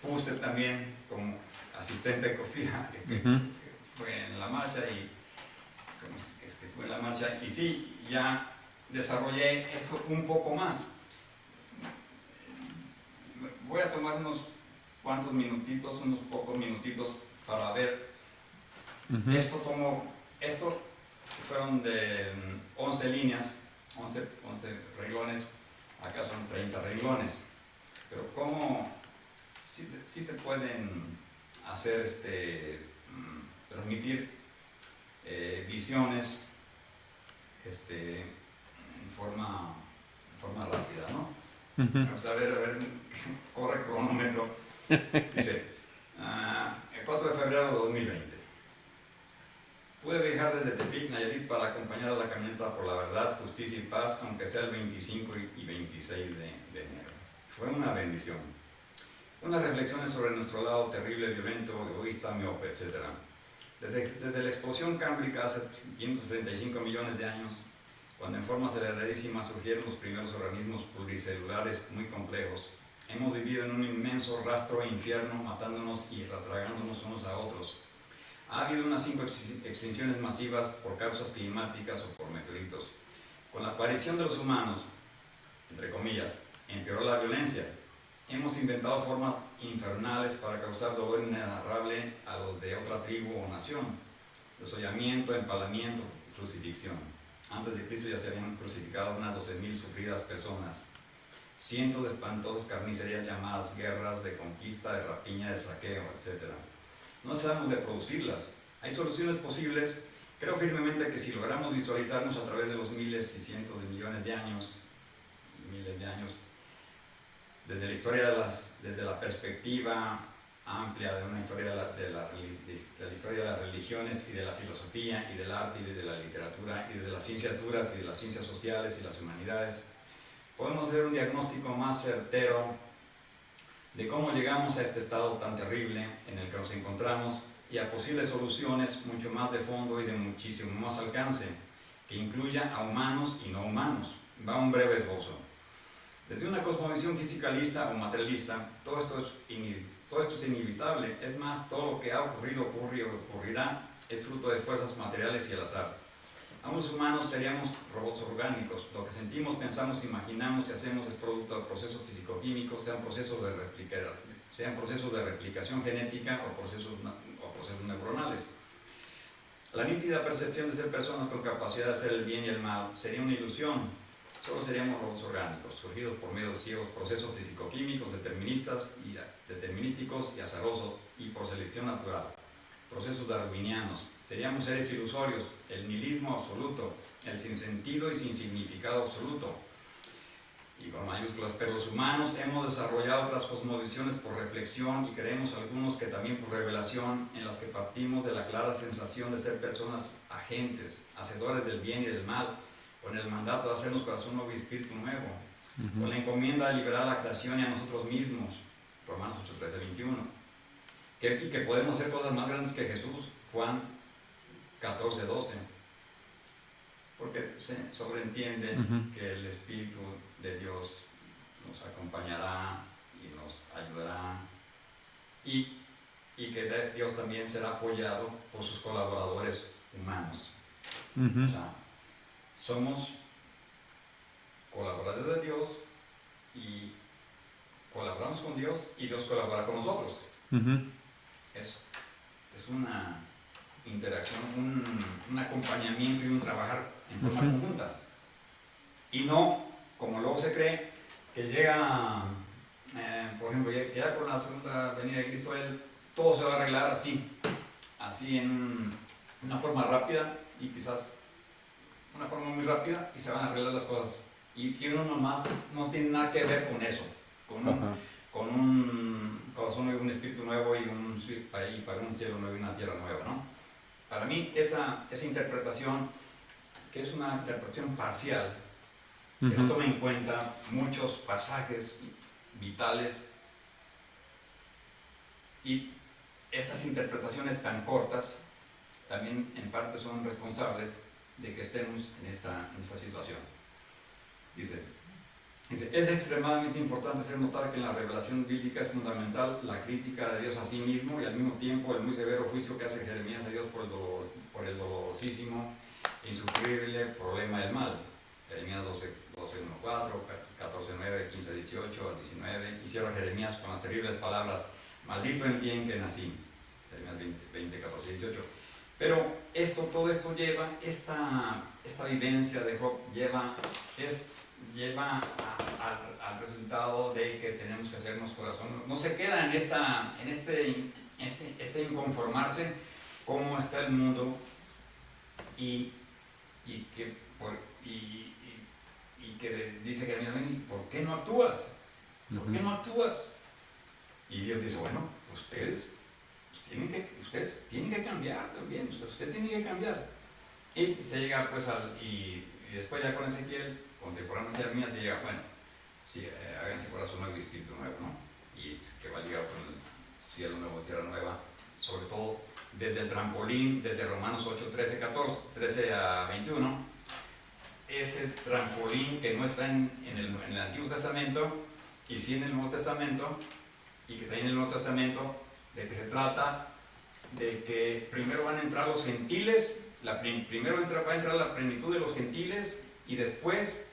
puse también como asistente de COFIA, que fue en la marcha y que estuve en la marcha, y sí, ya desarrollé esto un poco más. Voy a tomar unos pocos minutitos para ver esto fueron de 11 líneas, 11 renglones, acá son 30 renglones, pero cómo sí se pueden hacer, transmitir visiones en forma rápida, ¿no? Vamos a ver, corre el cronómetro. Dice, el 4 de febrero de 2020. Pude viajar desde Tepic, Nayarit, para acompañar a la caminata por la verdad, justicia y paz, aunque sea el 25 y 26 de enero. Fue una bendición. Unas reflexiones sobre nuestro lado terrible, violento, egoísta, miope, etc. Desde la explosión cámbrica hace 535 millones de años, cuando en forma aceleradísima surgieron los primeros organismos pluricelulares muy complejos. Hemos vivido en un inmenso rastro de infierno, matándonos y retragándonos unos a otros. Ha habido unas 5 extinciones masivas por causas climáticas o por meteoritos. Con la aparición de los humanos, entre comillas, empeoró la violencia. Hemos inventado formas infernales para causar dolor inenarrable a los de otra tribu o nación. Desollamiento, empalamiento, crucifixión. Antes de Cristo ya se habían crucificado unas 12.000 sufridas personas. Cientos de espantosas carnicerías llamadas guerras de conquista, de rapiña, de saqueo, etc. No sabemos de producirlas. Hay soluciones posibles. Creo firmemente que si logramos visualizarnos a través de los miles y cientos de millones de años, desde la historia desde la perspectiva amplia de una historia de la historia de las religiones y de la filosofía y del arte y de la literatura y de las ciencias duras y de las ciencias sociales y las humanidades, podemos hacer un diagnóstico más certero de cómo llegamos a este estado tan terrible en el que nos encontramos y a posibles soluciones mucho más de fondo y de muchísimo más alcance, que incluya a humanos y no humanos. Va un breve esbozo. Desde una cosmovisión fisicalista o materialista, todo esto es inevitable. Es más, todo lo que ha ocurrido, ocurre o ocurrirá es fruto de fuerzas materiales y el azar. A los humanos seríamos robots orgánicos. Lo que sentimos, pensamos, imaginamos y hacemos es producto de procesos físico-químicos, sean procesos de replicación genética o procesos neuronales. La nítida percepción de ser personas con capacidad de hacer el bien y el mal sería una ilusión. Solo seríamos robots orgánicos, surgidos por medio de ciegos procesos físico-químicos determinísticos y azarosos y por selección natural. Procesos darwinianos. Seríamos seres ilusorios, el nihilismo absoluto, el sinsentido y sin significado absoluto. Y con mayúsculas, pero los humanos hemos desarrollado otras cosmovisiones por reflexión y creemos algunos que también por revelación, en las que partimos de la clara sensación de ser personas agentes, hacedores del bien y del mal, con el mandato de hacernos corazón nuevo y espíritu nuevo, con la encomienda de liberar a la creación y a nosotros mismos, Romanos 8, 13, 21, y que podemos hacer cosas más grandes que Jesús, Juan 14, 12, porque se sobreentiende que el Espíritu de Dios nos acompañará y nos ayudará, y que Dios también será apoyado por sus colaboradores humanos. O sea, somos colaboradores de Dios y colaboramos con Dios y Dios colabora con nosotros. Eso es una interacción, un acompañamiento y un trabajar en forma conjunta. Y no, como luego se cree, que llega, por ejemplo, que ya con la segunda venida de Cristo, todo se va a arreglar así en una forma rápida y quizás una forma muy rápida y se van a arreglar las cosas. Y que uno nomás no tiene nada que ver con eso, con un corazón nuevo, un espíritu nuevo y para un cielo nuevo y una tierra nueva, ¿no? Para mí esa interpretación, que es una interpretación parcial, que no toma en cuenta muchos pasajes vitales, y estas interpretaciones tan cortas también en parte son responsables de que estemos en esta situación. Dice, es extremadamente importante hacer notar que en la revelación bíblica es fundamental la crítica de Dios a sí mismo y al mismo tiempo el muy severo juicio que hace Jeremías a Dios por el dolorosísimo e insufrible problema del mal. Jeremías 12, 1, 4, 14, 9, 15, 18, 19, y cierra Jeremías con las terribles palabras: maldito en ti en que nací. Jeremías 20, 14, 18. Pero todo esto lleva, esta vivencia de Job lleva al resultado de que tenemos que hacernos corazón. No se queda en este inconformarse cómo está el mundo y que dice que ¿por qué no actúas? ¿Por qué no actúas? Y Dios dice, bueno, ustedes tienen que cambiar también, ustedes tienen que cambiar. Y se llega pues y después ya con Ezequiel, contemporáneo de Jeremías, llega, bueno, sí, háganse corazón nuevo y espíritu nuevo, ¿no? Y que va a llegar con el cielo nuevo, tierra nueva, sobre todo desde el trampolín, desde Romanos 8, 13 a 21, ese trampolín que no está en el Antiguo Testamento y sí en el Nuevo Testamento, y que también en el Nuevo Testamento, de que se trata de que primero van a entrar los gentiles, primero va a entrar la plenitud de los gentiles y después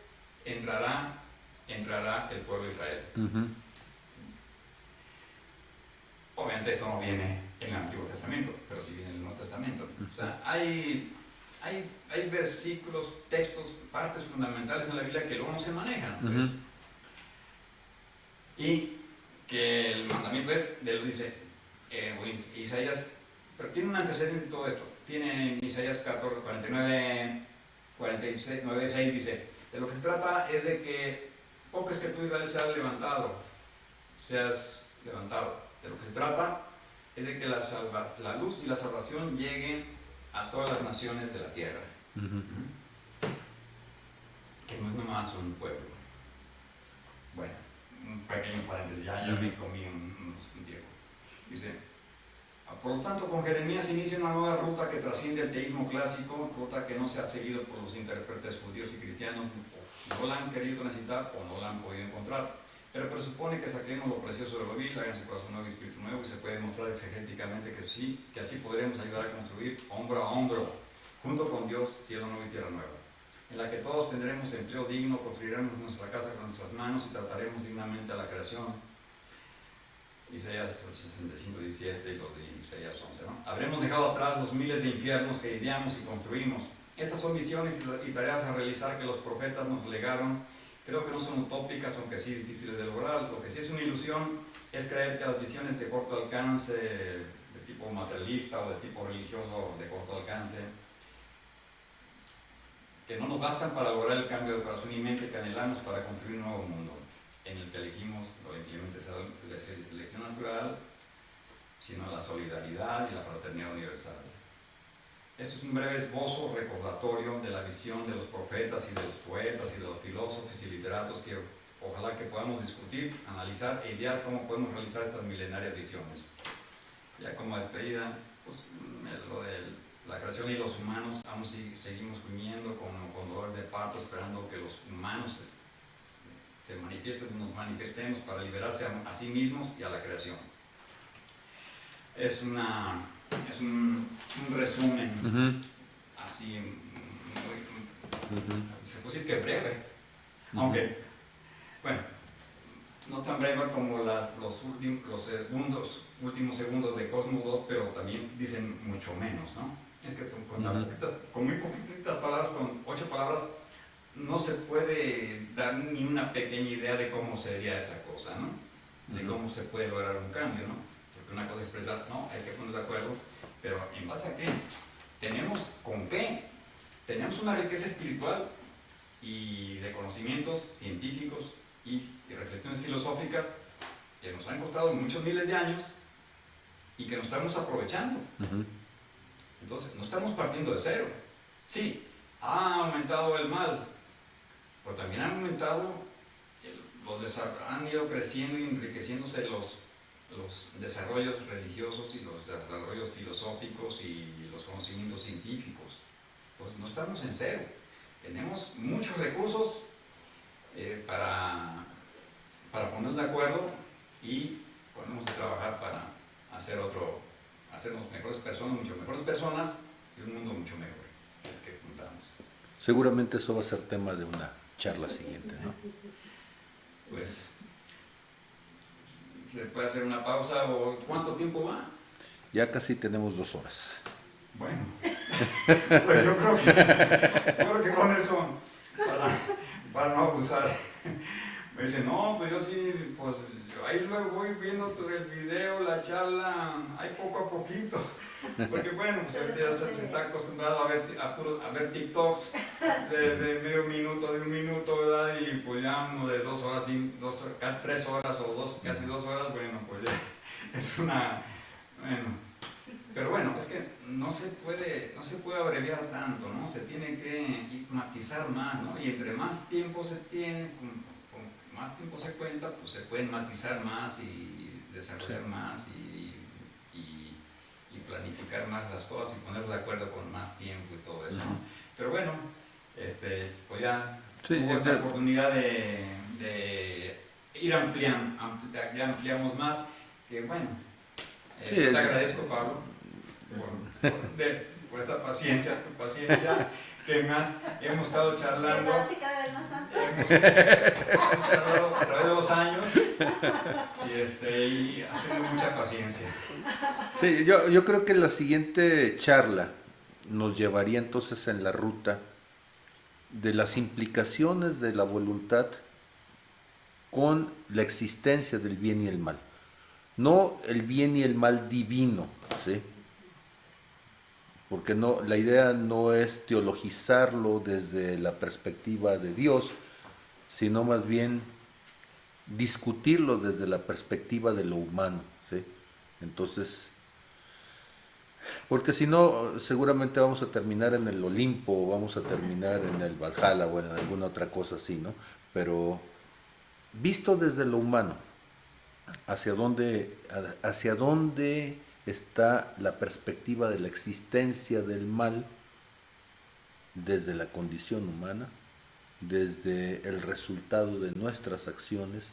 entrará el pueblo de Israel. Obviamente esto no viene en el Antiguo Testamento, pero sí viene en el Nuevo Testamento. O sea, hay versículos, textos, partes fundamentales en la Biblia que luego no se manejan. Pues. Y que el mandamiento es, dice Isaías, pero tiene un antecedente en todo esto. Tiene en Isaías 14, 49, 46, 9, 6, dice, de lo que se trata es de que poco es que tú, Israel, seas levantado. De lo que se trata es de que la luz y la salvación lleguen a todas las naciones de la tierra. Que no es nomás un pueblo. Bueno, un pequeño paréntesis, ya me comí un tiempo. Dice, por lo tanto, con Jeremías inicia una nueva ruta que trasciende el teísmo clásico, ruta que no se ha seguido por los intérpretes judíos y cristianos, no la han querido necesitar o no la han podido encontrar, pero presupone que saquemos lo precioso de lo vil, háganse corazón nuevo y espíritu nuevo, y se puede demostrar exegéticamente que sí, que así podremos ayudar a construir hombro a hombro, junto con Dios, cielo nuevo y tierra nueva, en la que todos tendremos empleo digno, construiremos nuestra casa con nuestras manos y trataremos dignamente a la creación. Isaías 65, 17 y los de Isaías 11, ¿no? Habremos dejado atrás los miles de infiernos que ideamos y construimos. Estas son misiones y tareas a realizar que los profetas nos legaron. Creo que no son utópicas, aunque sí difíciles de lograr. Lo que sí es una ilusión es creer que las visiones de corto alcance, de tipo materialista o de tipo religioso de corto alcance, que no nos bastan para lograr el cambio de corazón y mente que anhelamos para construir un nuevo mundo, en el que elegimos no simplemente la selección natural, sino la solidaridad y la fraternidad universal. Esto es un breve esbozo recordatorio de la visión de los profetas y de los poetas y de los filósofos y literatos que ojalá que podamos discutir, analizar e idear cómo podemos realizar estas milenarias visiones. Ya como despedida, pues lo de la creación y los humanos aún seguimos gimiendo con dolor de parto, esperando que los humanos se manifiesten, nos manifestemos para liberarse a sí mismos y a la creación. Es un resumen así se puede decir que breve, aunque bueno, no tan breve como los últimos segundos de Cosmos 2, pero también dicen mucho menos, ¿no? Es que con muy poquitas palabras, con 8 palabras, no se puede dar ni una pequeña idea de cómo sería esa cosa, ¿no? De cómo se puede lograr un cambio, ¿no? Porque una cosa es expresar, no, hay que poner de acuerdo, pero ¿en base a qué? ¿Tenemos con qué? Tenemos una riqueza espiritual y de conocimientos científicos y reflexiones filosóficas que nos han costado muchos miles de años y que nos estamos aprovechando. Entonces, no estamos partiendo de cero. Sí, ha aumentado el mal, pero también han aumentado, han ido creciendo y enriqueciéndose los desarrollos religiosos y los desarrollos filosóficos y los conocimientos científicos. Entonces, no estamos en cero. Tenemos muchos recursos para ponernos de acuerdo y ponernos a trabajar para hacernos mejores personas, mucho mejores personas y un mundo mucho mejor el que juntamos. Seguramente eso va a ser tema de una charla siguiente, ¿no? Pues, ¿se puede hacer una pausa o cuánto tiempo va? Ya casi tenemos 2 horas. Bueno, pues yo creo que con eso, para no abusar, me dice, no, pues yo sí, pues ahí luego voy viendo el video, la charla, ahí poco a poquito, porque bueno, pues ya se está acostumbrado a ver TikToks de medio minuto, de 1 minuto, ¿verdad? Y pues ya uno de 2 horas, casi 3 horas o casi 2 horas, bueno, pues ya es bueno. Pero bueno, es que no se puede abreviar tanto, ¿no? Se tiene que matizar más, ¿no? Y entre más tiempo se tiene, con más tiempo se cuenta, pues se pueden matizar más y desarrollar más y planificar más las cosas y ponernos de acuerdo con más tiempo y todo eso, ¿no? Pero bueno, pues ya Sí, hubo esta oportunidad de ir ampliando, ya ampliamos más, que bueno, Sí, te agradezco, Pablo, por esta paciencia, tu paciencia, que más hemos estado Que charlando. pase cada vez más santo. Hemos charlado a través de los años y has tenido mucha paciencia. Sí, yo creo que la siguiente charla nos llevaría entonces en la ruta de las implicaciones de la voluntad con la existencia del bien y el mal. No el bien y el mal divino, ¿sí? Porque no, la idea no es teologizarlo desde la perspectiva de Dios, sino más bien discutirlo desde la perspectiva de lo humano, ¿sí? Entonces, porque si no, seguramente vamos a terminar en el Olimpo, o vamos a terminar en el Valhalla o en alguna otra cosa así, ¿no? Pero visto desde lo humano, hacia dónde está la perspectiva de la existencia del mal desde la condición humana, desde el resultado de nuestras acciones,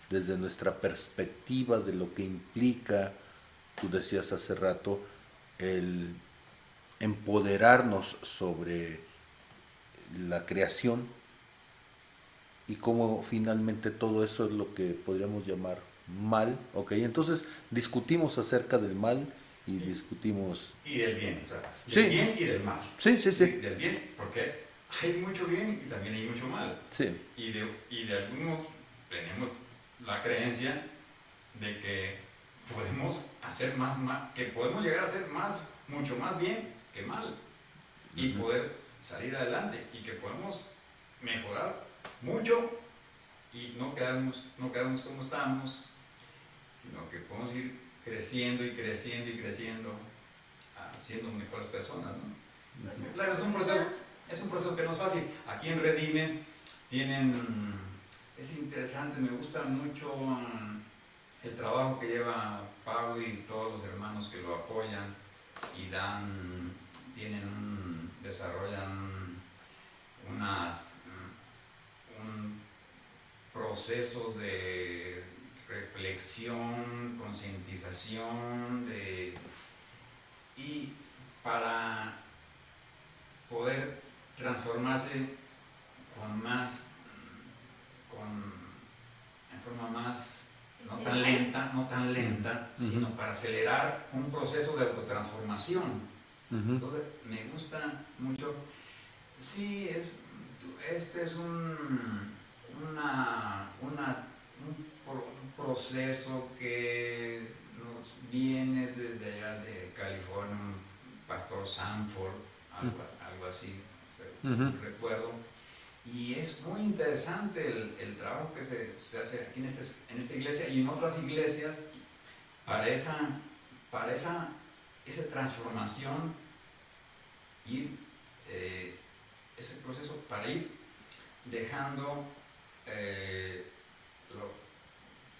desde nuestra perspectiva de lo que implica, tú decías hace rato, el empoderarnos sobre la creación y cómo finalmente todo eso es lo que podríamos llamar mal, ¿ok? Entonces discutimos acerca del mal y discutimos... Y del bien, o sea, del Sí. bien y del mal. Sí, sí, sí. Del bien, porque hay mucho bien y también hay mucho mal. Sí. Y de algunos tenemos la creencia de que podemos hacer más mal, que podemos llegar a hacer mucho más bien que mal. Y poder salir adelante y que podemos mejorar mucho y no quedarnos como estamos, sino que podemos ir creciendo y creciendo y creciendo, siendo mejores personas, ¿no? Pues Claro, es un proceso que no es fácil. Aquí en Redime es interesante, me gusta mucho el trabajo que lleva Pablo y todos los hermanos que lo apoyan y desarrollan un proceso de reflexión, concientización, y para poder transformarse en forma más, no tan lenta, sino para acelerar un proceso de autotransformación. Entonces, me gusta mucho. Sí, este es un proceso que nos viene desde allá de California, un pastor Sanford, algo así, recuerdo. Y es muy interesante el trabajo que se hace aquí en esta iglesia y en otras iglesias para esa transformación, ese proceso para ir dejando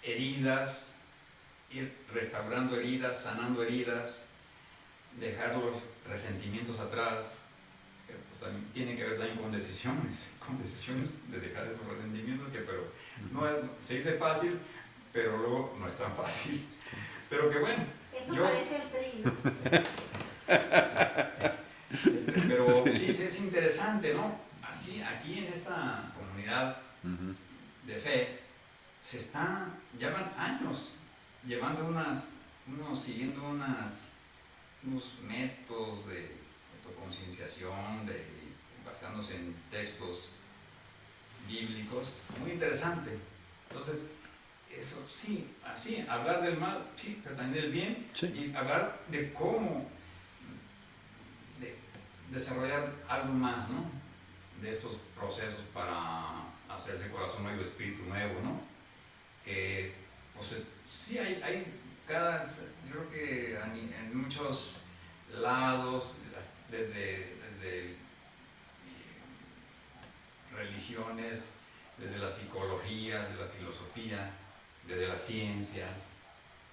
heridas, ir restaurando heridas, sanando heridas, dejar los resentimientos atrás, que pues también tiene que ver también con decisiones de dejar esos resentimientos, pero se dice fácil, pero luego no es tan fácil. Pero que bueno. Eso parece el trino. Pero sí, es interesante, ¿no? Así, aquí en esta comunidad de fe, llevan años siguiendo unos métodos de autoconcienciación, basándose en textos bíblicos, muy interesante. Entonces, eso sí, así, hablar del mal, sí, pero también del bien, Sí. y hablar de cómo desarrollar algo más, ¿no? De estos procesos para hacerse corazón nuevo, espíritu nuevo, ¿no? Que, pues, sí hay yo creo que en muchos lados, desde religiones, desde la psicología, desde la filosofía, desde las ciencias,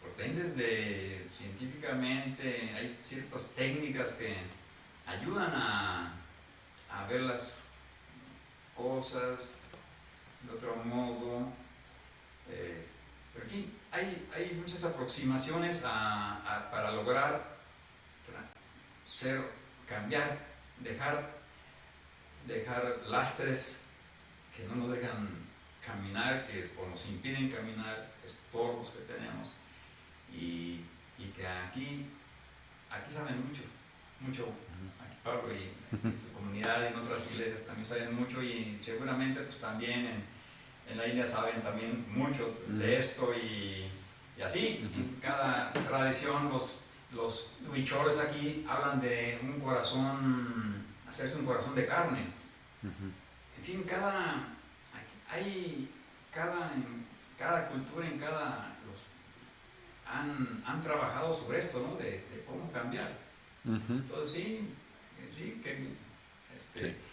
porque desde científicamente hay ciertas técnicas que ayudan a ver las cosas de otro modo. Pero en fin, hay muchas aproximaciones para lograr cambiar, dejar lastres que no nos dejan caminar, o nos impiden caminar, estorbos que tenemos, y que aquí saben mucho, aquí Pablo y en su comunidad y en otras iglesias también saben mucho, y seguramente pues también en la India saben también mucho de esto, y así, en cada tradición los huicholes aquí hablan de un corazón, hacerse un corazón de carne. En fin, cada cultura, han trabajado sobre esto, ¿no? De cómo cambiar. Entonces sí.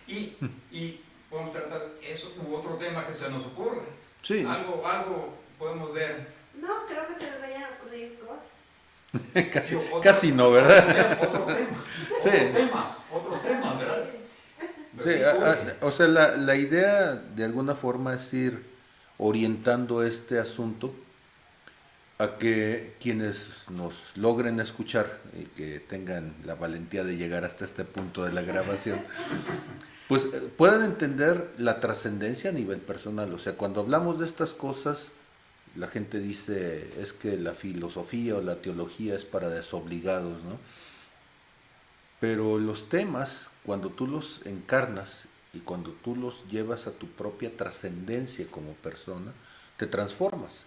Y podemos tratar eso u otro tema que se nos ocurre. Sí. Algo podemos ver. No, creo que se les vayan a ocurrir cosas. Casi no, ¿verdad? Otros temas, ¿verdad? Sí, o sea, la idea de alguna forma es ir orientando este asunto a que quienes nos logren escuchar y que tengan la valentía de llegar hasta este punto de la grabación, pues puedan entender la trascendencia a nivel personal. O sea, cuando hablamos de estas cosas, la gente dice, es que la filosofía o la teología es para desobligados, ¿no? Pero los temas, cuando tú los encarnas y cuando tú los llevas a tu propia trascendencia como persona, te transformas.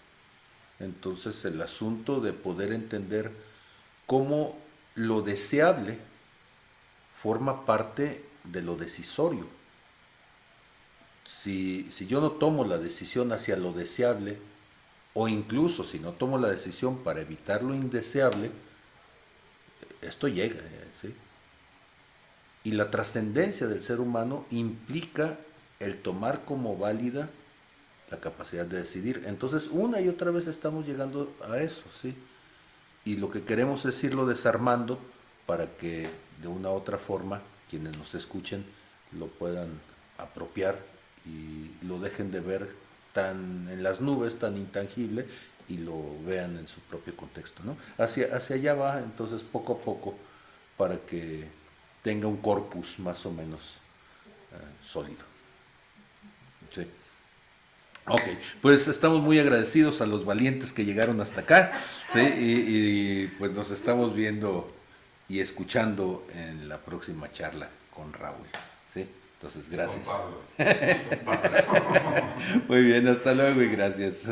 Entonces el asunto de poder entender cómo lo deseable forma parte de lo decisorio. Si yo no tomo la decisión hacia lo deseable, o incluso si no tomo la decisión para evitar lo indeseable, esto llega, ¿sí? Y la trascendencia del ser humano implica el tomar como válida la capacidad de decidir. Entonces, una y otra vez estamos llegando a eso, ¿sí? Y lo que queremos es irlo desarmando para que de una u otra forma quienes nos escuchen lo puedan apropiar y lo dejen de ver tan en las nubes, tan intangible, y lo vean en su propio contexto, ¿no? Hacia allá va, entonces, poco a poco, para que tenga un corpus más o menos sólido. Sí. Ok, pues estamos muy agradecidos a los valientes que llegaron hasta acá, ¿sí? Y pues nos estamos viendo y escuchando en la próxima charla con Raúl, ¿sí? Entonces, gracias. Con Pablo. Muy bien, hasta luego y gracias.